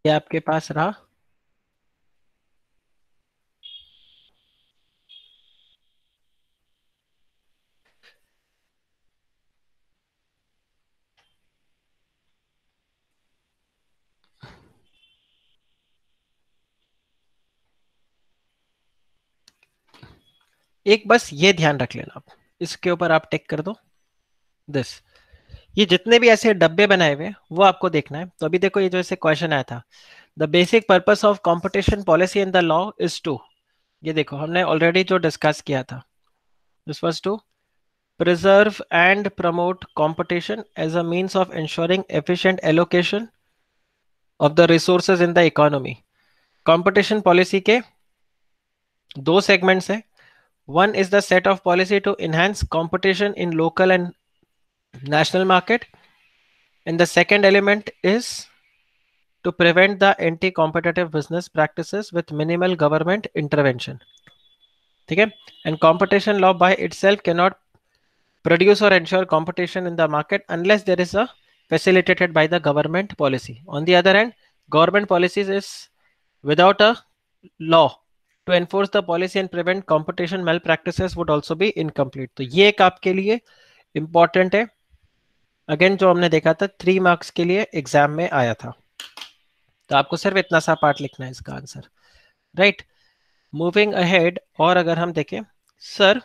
ये आपके पास रहा. एक बस ये ध्यान रख लेना, आप इसके ऊपर आप टिक कर दो दिस. ये जितने भी ऐसे डब्बे बनाए हुए हैं वो आपको देखना है. तो अभी देखो ये जो ऐसे क्वेश्चन आया था, the basic purpose of competition policy in the law is to, ये देखो हमने ऑलरेडी जो डिस्कस किया था, this was to preserve and promote competition as a means of ensuring efficient allocation of the resources in the economy. Competition policy के दो segments हैं. One is the set of policy to enhance competition in local and national market, and the second element is to prevent the anti-competitive business practices with minimal government intervention. ठीक है? And competition law by itself cannot produce or ensure competition in the market unless there is a facilitated by the government policy. On the other hand, government policies is without a law to enforce the policy and prevent competition malpractices would also be incomplete. तो ये एक आपके लिए important है. Again जो हमने देखा था 3 मार्क्स के लिए एग्जाम में आया था. तो आपको सिर्फ इतना सा पार्ट लिखना है इसका आंसर. Right, moving ahead. और अगर हम देखें, sir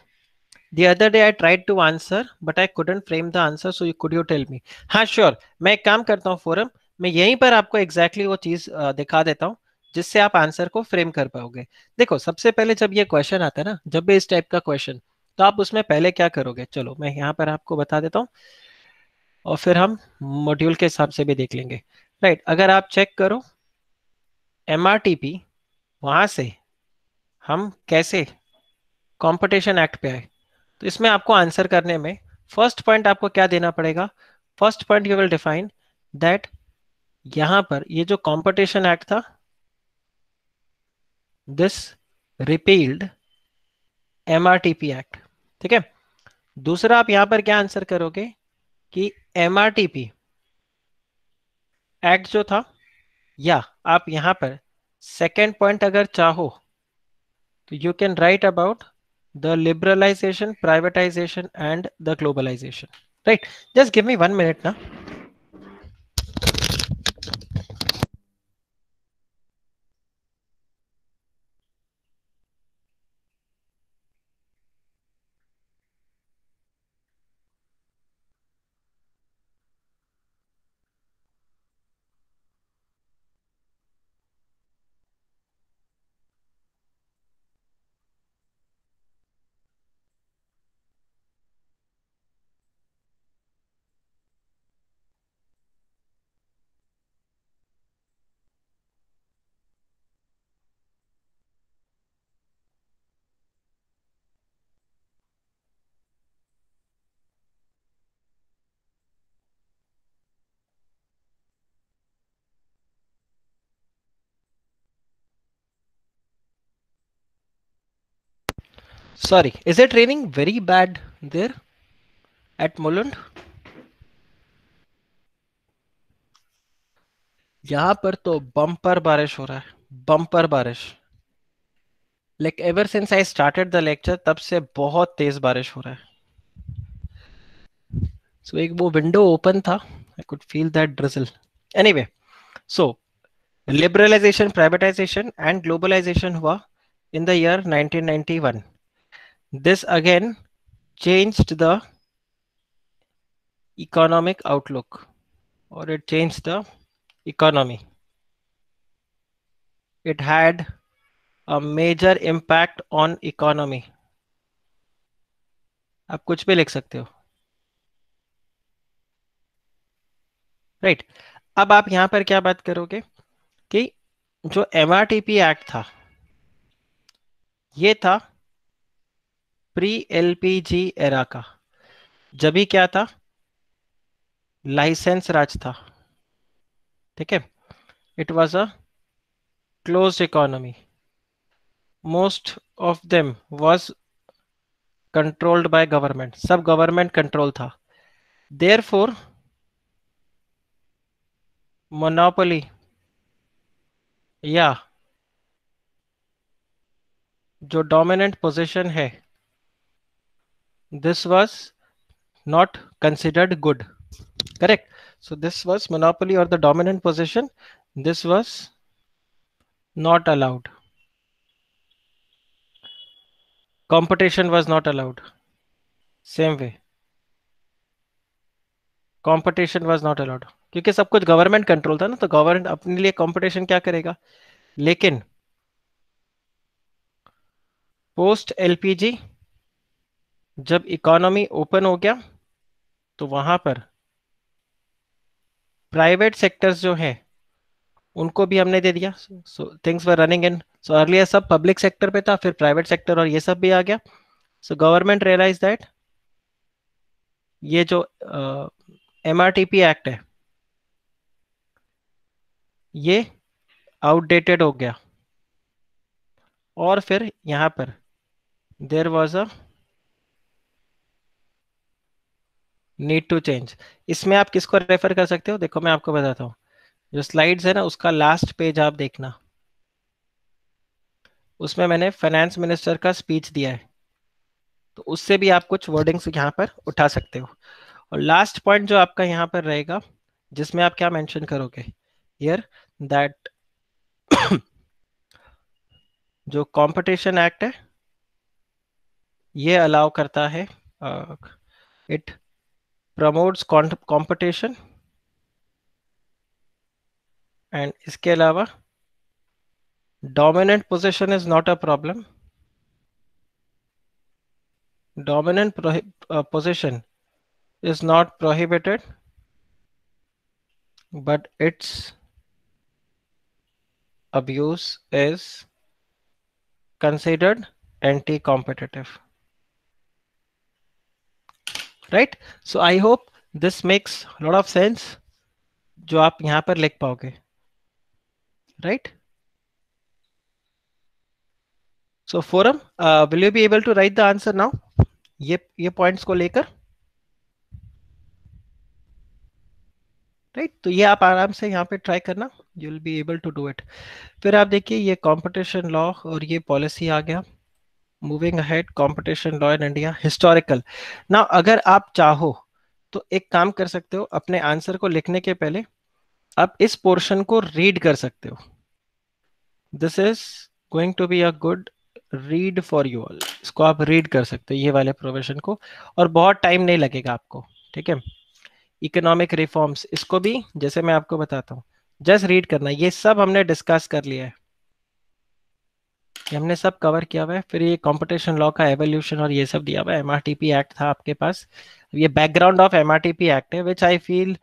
the other day I tried to answer but I couldn't frame the answer, so could you tell me? हाँ श्योर, मैं एक काम करता हूँ फोरम, मैं यहीं पर आपको एग्जैक्टली वो चीज दिखा देता हूँ जिससे आप आंसर को फ्रेम कर पाओगे. देखो, सबसे पहले जब ये क्वेश्चन आता है ना, जब भी इस टाइप का क्वेश्चन, तो आप उसमें पहले क्या करोगे, चलो मैं यहाँ पर आपको बता देता हूँ और फिर हम मॉड्यूल के हिसाब से भी देख लेंगे. राइट, अगर आप चेक करो MRTP, वहां से हम कैसे कंपटीशन एक्ट पे आए. तो इसमें आपको आंसर करने में फर्स्ट पॉइंट आपको क्या देना पड़ेगा. First point you will define that यहां पर ये जो कंपटीशन एक्ट था, दिस रिपील्ड MRTP एक्ट. ठीक है. दूसरा आप यहां पर क्या आंसर करोगे कि MRTP एक्ट जो था, या आप यहां पर सेकेंड पॉइंट अगर चाहो तो you can write about the liberalization, privatization and the globalization. Right, just give me 1 minute now. Sorry, is it raining very bad there at Mulund? यहाँ पर तो बम्पर बारिश हो रहा है, बम्पर बारिश. Like ever since I started the lecture, तब से बहुत तेज बारिश हो रहा है. सो एक वो विंडो ओपन था, I could feel that drizzle. Anyway, so liberalisation, privatisation and globalisation हुआ in the year 1991. This again changed the economic outlook, or it changed the economy. It had a major impact on economy. आप कुछ भी लिख सकते हो. Right, अब आप यहां पर क्या बात करोगे कि जो MRTP एक्ट था, ये था प्री LPG एरा का. जब ही क्या था, लाइसेंस राज था. ठीक है, it was a closed economy. Most of them was controlled by government, सब गवर्नमेंट कंट्रोल था. देयरफॉर मोनोपोली या जो डोमिनेंट पोजीशन है, this was not considered good. Correct. So this was monopoly और the dominant position, this was not allowed. Competition was not allowed. Same way, competition was not allowed. क्योंकि सब कुछ government control था ना, तो government अपने लिए कंपटीशन क्या करेगा. लेकिन पोस्ट LPG जब इकोनॉमी ओपन हो गया, तो वहां पर प्राइवेट सेक्टर्स जो हैं उनको भी हमने दे दिया. So things were running in. So earlier सब पब्लिक सेक्टर पे था, फिर प्राइवेट सेक्टर और ये सब भी आ गया. So government realized that ये जो MRTP एक्ट है ये आउटडेटेड हो गया, और फिर यहाँ पर there was a need to change. इसमें आप किसको रेफर कर सकते हो, देखो मैं आपको बताता हूँ। जो स्लाइड्स है ना उसका लास्ट पेज आप देखना, उसमें मैंने फाइनेंस मिनिस्टर का स्पीच दिया है, तो उससे भी आप कुछ वर्डिंग्स यहाँ पर उठा सकते हो। और लास्ट पॉइंट जो आपका यहाँ पर रहेगा, जिसमें आप क्या मेंशन करोगे हियर, दैट जो कंपटीशन एक्ट है ये अलाउ करता है, इट प्रमोट्स कंपटीशन, एंड इसके अलावा dominant position is not a problem, dominant position is not prohibited, but its abuse is considered anti-competitive. Right? So I hope this makes a lot of sense जो आप यहाँ पर लिख पाओगे. Right? So forum, will you be able to write the answer now? ये points को लेकर, right? तो ये आप आराम से यहाँ पे ट्राई करना, you will be able to do it. फिर आप देखिए ये कंपटीशन लॉ और ये पॉलिसी आ गया. Moving ahead, competition law in India, historical. ना अगर आप चाहो तो एक काम कर सकते हो, अपने आंसर को लिखने के पहले आप इस पोर्शन को रीड कर सकते हो. This is going to be a good read for you all. इसको आप रीड कर सकते हो ये वाले प्रोविजन को, और बहुत टाइम नहीं लगेगा आपको. ठीक है? इकोनॉमिक रिफॉर्म्स, इसको भी जैसे मैं आपको बताता हूँ, जस्ट रीड करना. ये सब हमने डिस्कस कर लिया है, ये हमने सब कवर किया हुआ है. फिर ये कंपटीशन लॉ का एवोल्यूशन और ये सब दिया हुआ है. एमआरटीपी एक्ट था आपके पास, ये बैकग्राउंड ऑफ एमआरटीपी एक्ट है, which I feel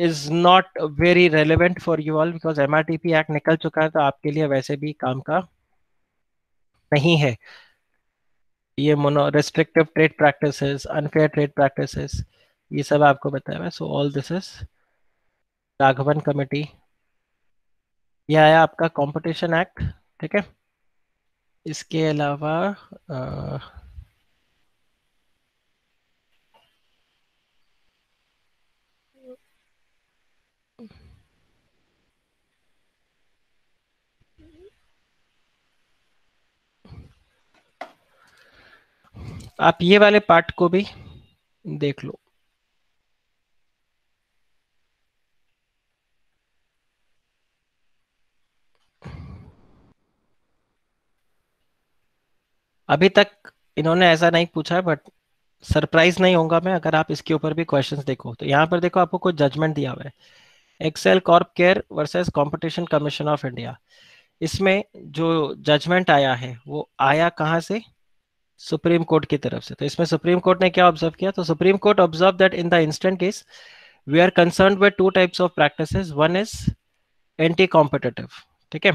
is not very relevant for you all, because MRTP act निकल चुका है, तो आपके लिए वैसे भी काम का नहीं है. ये mono restrictive trade practices, unfair trade practices, ये सब आपको बताया हुआ है. सो all this is Raghavan committee. ये आया आपका कंपटीशन एक्ट. ठीक है? इसके अलावा आप ये वाले पार्ट को भी देख लो. अभी तक इन्होंने ऐसा नहीं पूछा है, बट सरप्राइज नहीं होगा मैं अगर आप इसके ऊपर भी क्वेश्चंस देखो. तो यहाँ पर देखो आपको कुछ जजमेंट दिया हुआ है. Excel Corp Care versus Competition Commission of India. इसमें जो जजमेंट आया है वो आया कहाँ से? सुप्रीम कोर्ट की तरफ से. तो इसमें सुप्रीम कोर्ट ने क्या ऑब्जर्व किया? तो Supreme Court observe that in the instant case we are concerned with two types of practices. One is anti competitive. ठीक है?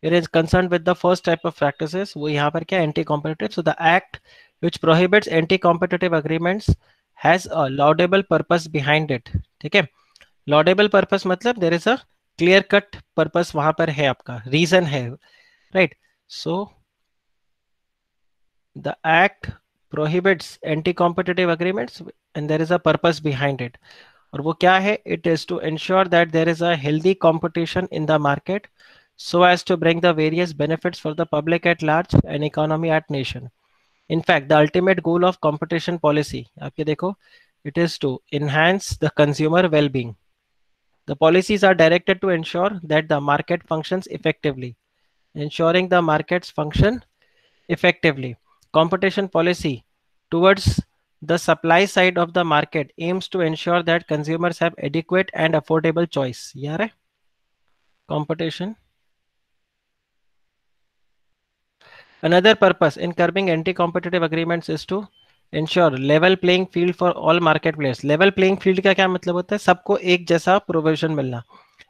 It is concerned with the first type of practices. वो यहाँ पर क्या? Anti competitive. So the act which prohibits anti-competitive agreements has a laudable purpose behind it. ठीक है? Laudable purpose मतलब there is a clear cut purpose वहां पर है, आपका reason है, right? So the act prohibits anti-competitive agreements and there is a purpose behind it. और वो क्या है? It is to ensure that there is a healthy competition in the market so as to bring the various benefits for the public at large and economy at nation. In fact, the ultimate goal of competition policy, आप ये देखो, it is to enhance the consumer well-being. The policies are directed to ensure that the market functions effectively. Ensuring the markets function effectively. Competition policy towards the supply side of the market aims to ensure that consumers have adequate and affordable choice. यार है competition. Another purpose in curbing anti-competitive agreements is to ensure level playing field for all market players. Level playing field का क्या मतलब होता है? सबको एक जैसा प्रोविजन मिलना.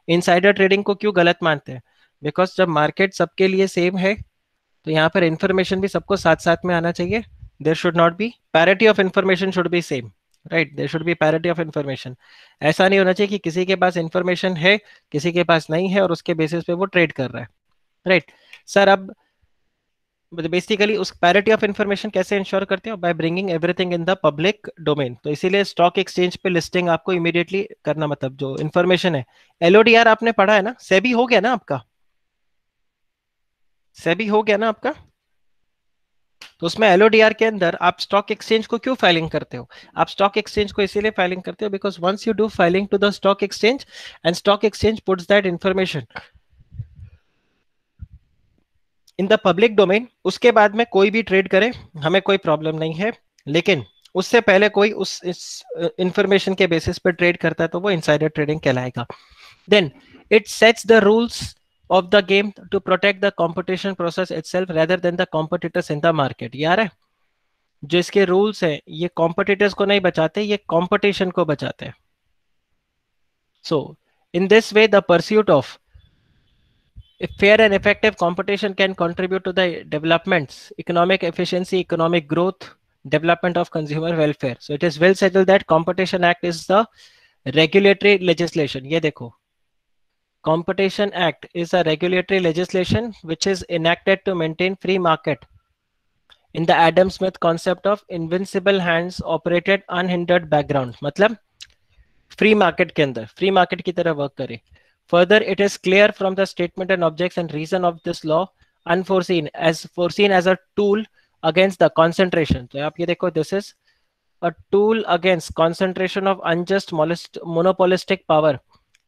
इनसाइडर ट्रेडिंग को क्यों गलत मानते हैं? बिकॉज जब मार्केट सबके लिए सेम है तो यहाँ पर इंफॉर्मेशन भी सबको साथ साथ में आना चाहिए. There should not be parity of information, should be same. Right, there should be parity of information. ऐसा नहीं होना चाहिए कि किसी के पास इंफॉर्मेशन है, किसी के पास नहीं है, और उसके बेसिस पे वो ट्रेड कर रहा है. Right sir. अब बेसिकली उस पैरिटी ऑफ इंफॉर्मेशन कैसे इंश्योर करते हो? By bringing everything in the public domain. तो इसीलिए स्टॉक एक्सचेंज पे लिस्टिंग आपको इमीडिएटली करना, मतलब जो इंफॉर्मेशन है. एलओडीआर आपने पढ़ा है ना? सेबी हो गया ना आपका? सेबी हो गया ना आपका? तो उसमें एलओडीआर के अंदर आप स्टॉक एक्सचेंज को क्यों फाइलिंग करते हो? आप स्टॉक एक्सचेंज को इसीलिए फाइलिंग करते हो because once you do filing to the stock exchange and stock exchange puts that information in the public domain, उसके बाद में कोई भी ट्रेड करे, हमें कोई प्रॉब्लम नहीं है. लेकिन उससे पहले कोई उस इंफॉर्मेशन के बेसिस पर ट्रेड करता है तो वो इनसाइडर ट्रेडिंग कहलाएगा. Then it sets the rules of the game to protect the competition process itself rather than the competitors in the market. यार है जो इसके रूल्स हैं ये कॉम्पिटिटर्स को नहीं बचाते, ये कंपटीशन को बचाते हैं. So in this way the pursuit of fair and effective competition can contribute to the developments, economic efficiency, economic growth, development of consumer welfare. So it is well settled that Competition Act is the regulatory legislation. ये देखो, Competition Act is a regulatory legislation which is enacted to maintain free market in the Adam Smith concept of invincible hands operated unhindered background. मतलब free market के अंदर free market की तरह work करे. Further it is clear from the statement and objects and reason of this law foreseen as a tool against the concentration. तो आप ये देखो, this is a tool against concentration of unjust monopolistic power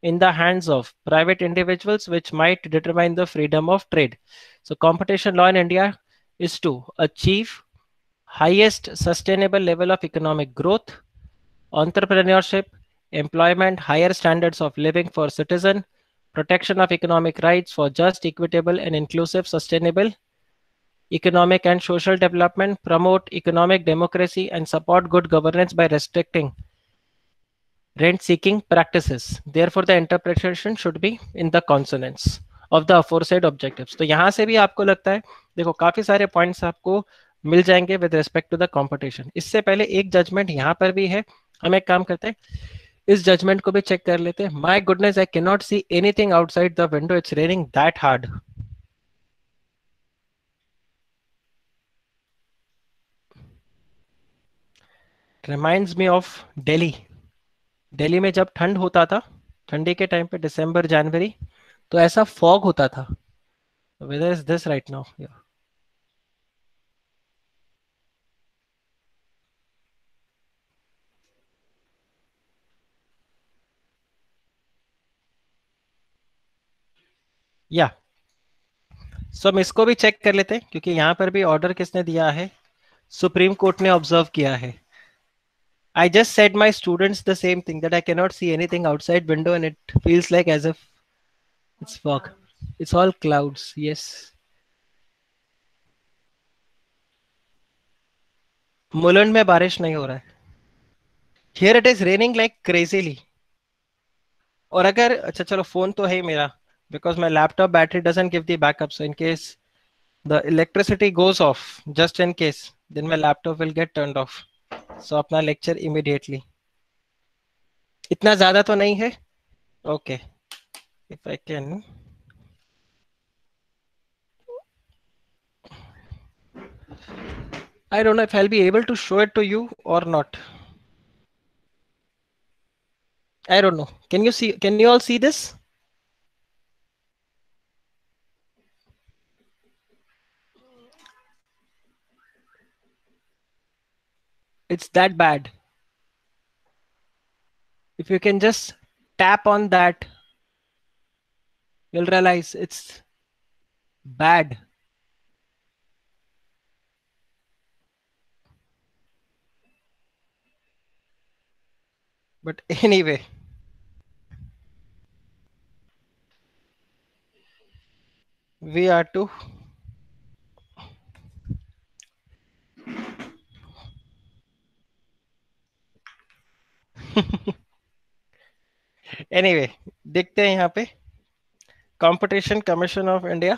in the hands of private individuals which might determine the freedom of trade. So competition law in India is to achieve highest sustainable level of economic growth, entrepreneurship, employment, higher standards of living for citizen, protection of economic rights for just, equitable, and inclusive, sustainable economic and social development, promote economic democracy, and support good governance by restricting rent-seeking practices. Therefore, the interpretation should be in the consonance of the aforesaid objectives. तो यहाँ से भी आपको लगता है, देखो काफी सारे पॉइंट्स आपको मिल जाएंगे with respect to the competition. इससे पहले एक जजमेंट यहाँ पर भी है, हम एक काम करते हैं, इस जजमेंट को भी चेक कर लेते हैं. My goodness, I can not see anything outside the window, it's raining that hard. Reminds me of Delhi. Delhi में जब ठंड होता था, ठंडी के टाइम पे दिसंबर जनवरी, तो ऐसा फॉग होता था. Weather is this right now? या सो हम इसको भी चेक कर लेते हैं क्योंकि यहाँ पर भी ऑर्डर किसने दिया है? सुप्रीम कोर्ट ने ऑब्जर्व किया है. I just said my students the same thing, that I cannot see anything outside window and it feels like as if it's fog. It's all clouds. Yes. Mulund में बारिश नहीं हो रहा है. Here it is raining like crazily. और अगर अच्छा चलो फोन तो है ही मेरा, because my laptop battery doesn't give the backup, so in case the electricity goes off, just in case, then my laptop will get turned off. So अपना lecture immediately. इतना ज्यादा तो नहीं है. Okay. If I can. I don't know if I'll be able to show it to you or not. I don't know. Can you see? Can you all see this? It's that bad. If you can just tap on that, you'll realize it's bad. But anyway, we are to anyway, देखते हैं यहाँ पे Competition Commission of India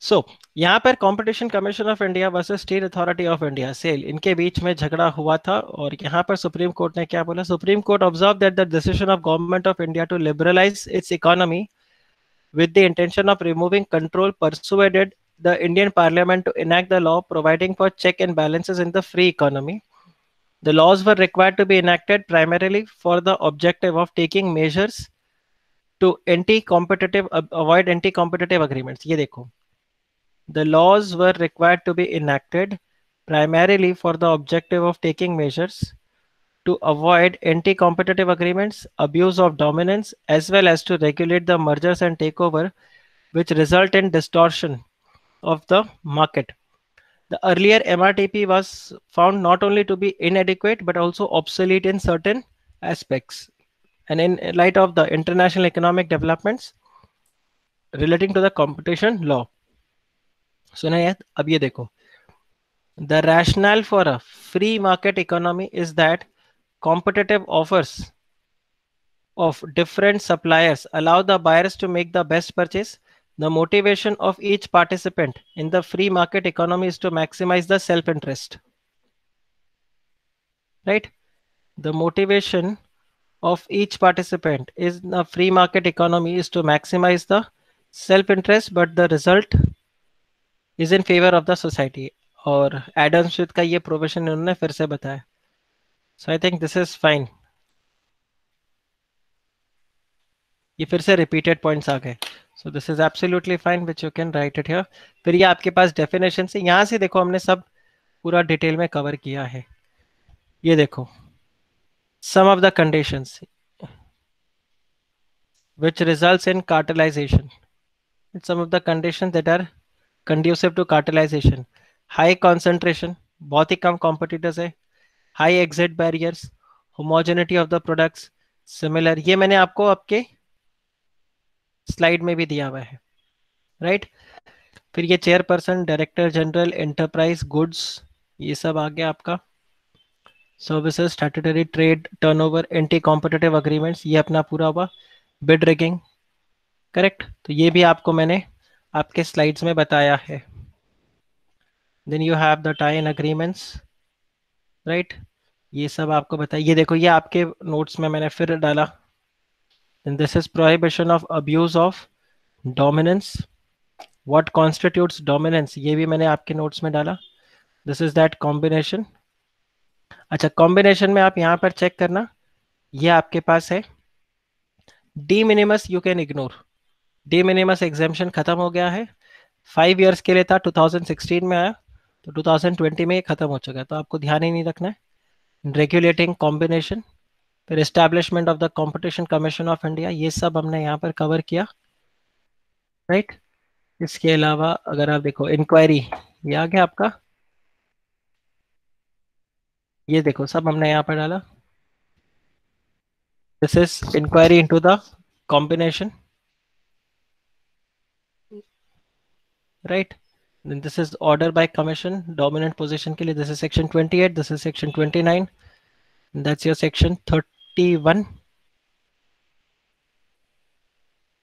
so यहाँ पर Competition Commission of India versus state Authority of India SAIL, इनके बीच में झगड़ा हुआ था। और यहाँ पर सुप्रीम कोर्ट ने क्या बोला? Supreme Court observe that the decision of Government of India to liberalise its economy with the intention of removing control persuaded the Indian Parliament to enact the law providing for check and balances in the free economy. The laws were required to be enacted primarily for the objective of taking measures to anti-competitive avoid anti-competitive agreements. ये देखो, the laws were required to be enacted primarily for the objective of taking measures to avoid anti-competitive agreements, abuse of dominance, as well as to regulate the mergers and takeover which result in distortion of the market. The earlier MRTP was found not only to be inadequate but also obsolete in certain aspects. And in light of the international economic developments relating to the competition law. सुना यार? अब ये देखो, the rationale for a free market economy is that competitive offers of different suppliers allow the buyers to make the best purchase. The motivation of each participant in the free market economy is to maximize the self-interest. Right? The motivation of each participant is the free market economy is to maximize the self-interest, but the result is in favor of the society. और Adam Smith का ये provision इन्होंने फिर से बताया. So I think this is fine. ये फिर से रिपीटेड पॉइंट्स आ गए. सो this is absolutely fine which you can write it here. फिर ये आपके पास डेफिनेशन से, यहाँ से देखो हमने सब पूरा डिटेल में कवर किया है. ये देखो, some of the conditions which results in cartelization. It's some of the conditions that are conducive to cartelization. High concentration, बहुत ही कम competitors है. High exit barriers, homogeneity of the products, similar. ये मैंने आपको आपके स्लाइड में भी दिया हुआ है, राइट? फिर ये chairperson, director general, enterprise, goods, ये सब आ गया आपका. Services, statutory, trade, turnover, anti competitive agreements, ये अपना पूरा हुआ. Bid rigging, correct. तो ये भी आपको मैंने आपके स्लाइड्स में बताया है. Then you have the tie in agreements, right. ये सब आपको बताया. ये देखो, ये आपके नोट्स में मैंने फिर डाला. Then this is prohibition of abuse of dominance. What constitutes dominance, ये भी मैंने आपके नोट्स में डाला. This is that combination. अच्छा, कॉम्बिनेशन में आप यहाँ पर चेक करना, ये आपके पास है de minimis, you can ignore. De minimis exemption खत्म हो गया है. 5 इयर्स के लिए था, 2016 में आया, तो 2020 में ये खत्म हो चुका है, तो आपको ध्यान ही नहीं रखना है. रेगुलेटिंग कॉम्बिनेशन, फिर establishment of the competition Commission of India, ये सब हमने यहाँ पर कवर किया, राइट. इसके अलावा अगर आप देखो, इंक्वायरी, ये आ गया आपका. ये देखो, सब हमने यहाँ पर डाला. This is inquiry into the combination, right. Then this is order by commission, dominant position के लिए. This is section 28, this is section 29, and that's your section 31.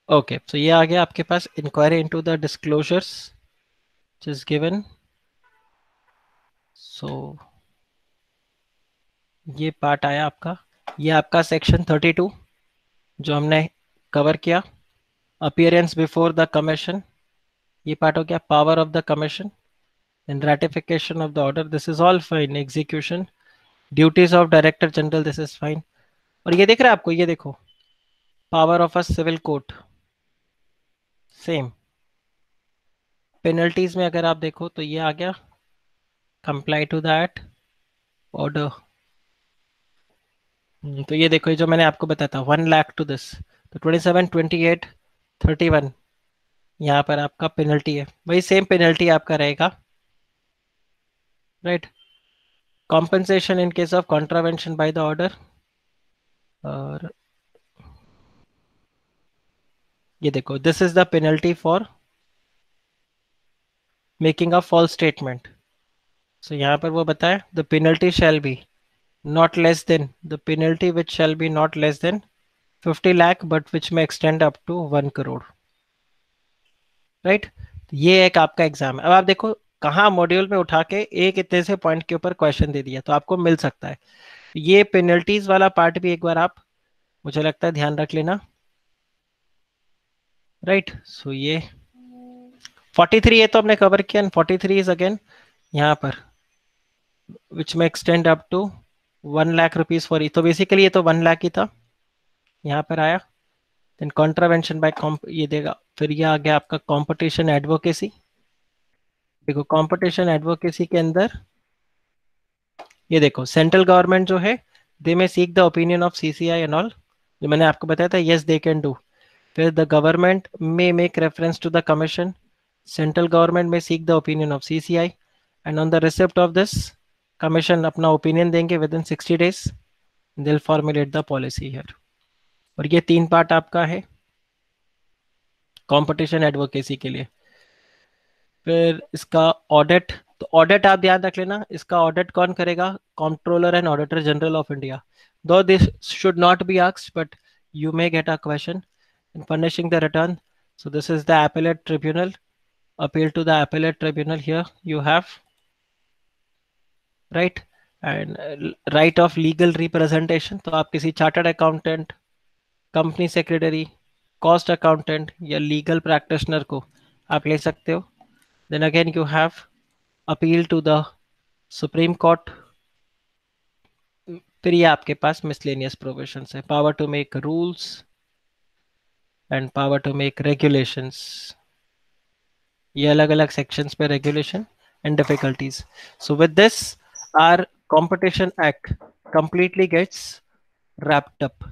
Okay, so ये आ गया आपके पास inquiry into the disclosures which is given. So ये part आया आपका. ये आपका section 32 जो हमने कवर किया. Appearance before the commission, ये पार्ट हो गया. Power of the commission and ratification of the order, this is all fine. Execution, duties of director general, this is fine. और ये दिख रहा है आपको, ये देखो, power of a civil court, same. Penalties में अगर आप देखो तो ये आ गया, कंप्लाई टू दैट ऑर्डर. तो ये देखो, ये जो मैंने आपको बताया था 1 लाख टू दिस, तो 27, 28, 31 यहाँ पर आपका पेनल्टी है. वही सेम पेनल्टी आपका रहेगा, right. Compensation in case of contravention by the order. और ये देखो, this is the penalty for making a false statement. So यहाँ पर वो बताया, the penalty shall be not less than, the penalty which shall be not less than 50 lakh but which may extend up to 1 crore, right. ये एक आपका exam है। अब आप देखो कहाँ मॉड्यूल में उठा के एक इतने से पॉइंट के ऊपर क्वेश्चन दे दिया, तो आपको मिल सकता है। ये पेनल्टीज वाला पार्ट भी एक बार आप, मुझे लगता है, ध्यान रख लेना। राइट, सो ये 43 ये तो हमने कवर किया, एंड 43 इज अगेन यहाँ पर विच में extend up to 1 lakh rupees for, तो बेसिकली ये तो 1 लाख ही था, यहाँ पर आया। देन कॉन्ट्रावेंशन बाय ये देगा। फिर ये आ गया आपका कंपटीशन एडवोकेसी। देखो कंपटीशन एडवोकेसी के अंदर ये देखो सेंट्रल गवर्नमेंट जो है, they may seek the opinion of CCI and all, जो मैंने आपको बताया था, यस दे कैन डू। फिर the government may make reference to the commission, central government may seek the opinion of CCI, and on the receipt of this commission अपना opinion देंगे within 60 days, they'll formulate the policy here. और ये 3 part आपका है competition advocacy के लिए। फिर इसका ऑडिट, तो ऑडिट आप ध्यान रख लेना, इसका ऑडिट कौन करेगा? Controller and auditor general of India. Though this should not be asked but you may get a question in furnishing the return. So this is the appellate tribunal. Appeal to the appellate tribunal, here you have right, and right of legal representation. तो आप किसी chartered accountant, company secretary, cost accountant या legal practitioner को आप ले सकते हो। Then again you have appeal to the Supreme Court. फिर ये आपके पास मिसलेनियस प्रोविजंस है, power to make rules and power to make regulations. ये अलग अलग सेक्शंस पे regulation and difficulties. So with this our Competition Act completely gets wrapped up,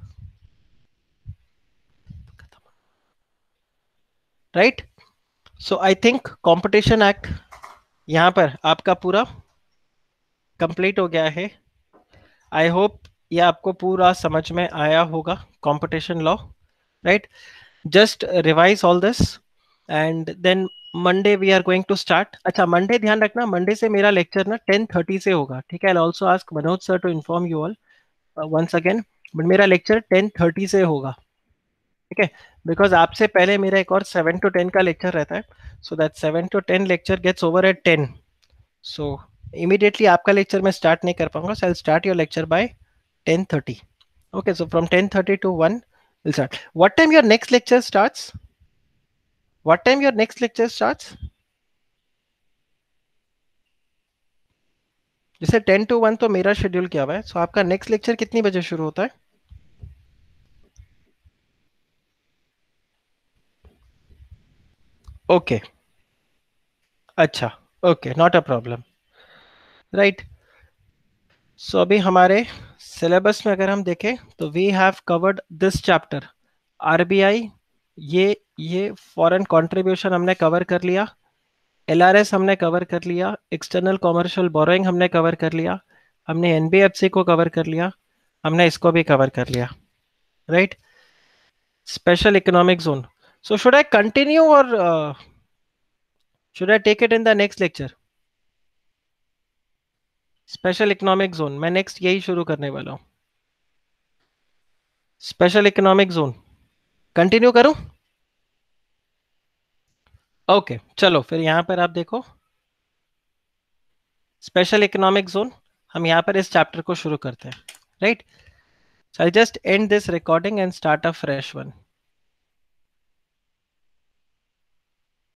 right? So I think competition act यहाँ पर आपका पूरा complete हो गया है। आई होप ये आपको पूरा समझ में आया होगा competition law, right? Just revise all this and then Monday we are going to start. अच्छा, मंडे ध्यान रखना, मंडे से मेरा लेक्चर ना 10:30 से होगा, ठीक है? I also ask Manoj sir to inform you all once again, but मेरा लेक्चर 10:30 से होगा, ठीक है? बिकॉज आपसे पहले मेरा एक और 7 to 10 का लेक्चर रहता है, so that 7 to 10 lecture gets over at 10। So immediately आपका लेक्चर मैं स्टार्ट नहीं कर पाऊंगा, so I start your lecture by 10:30। Okay, so from 10:30 to 1 we'll start. What time your next lecture starts? What time your next lecture starts? जैसे 10 to 1 तो मेरा schedule किया हुआ है, सो आपका नेक्स्ट लेक्चर कितनी बजे शुरू होता है? ओके, अच्छा, okay, not a problem, right? So अभी हमारे सिलेबस में अगर हम देखें तो we have covered this chapter RBI, ये फॉरेन कंट्रीब्यूशन हमने कवर कर लिया, एलआरएस हमने कवर कर लिया, एक्सटर्नल कॉमर्शियल बोरोइंग हमने कवर कर लिया, हमने एनबीएफसी को कवर कर लिया, हमने इसको भी कवर कर लिया, right? Special economic zone, so should I continue और should I take it in the next lecture? Special economic zone मैं नेक्स्ट यही शुरू करने वाला हूँ। स्पेशल इकोनॉमिक जोन कंटिन्यू करूं? ओके, चलो फिर यहां पर आप देखो स्पेशल इकोनॉमिक जोन, हम यहां पर इस चैप्टर को शुरू करते हैं, right? So I'll just end this recording and start a fresh one.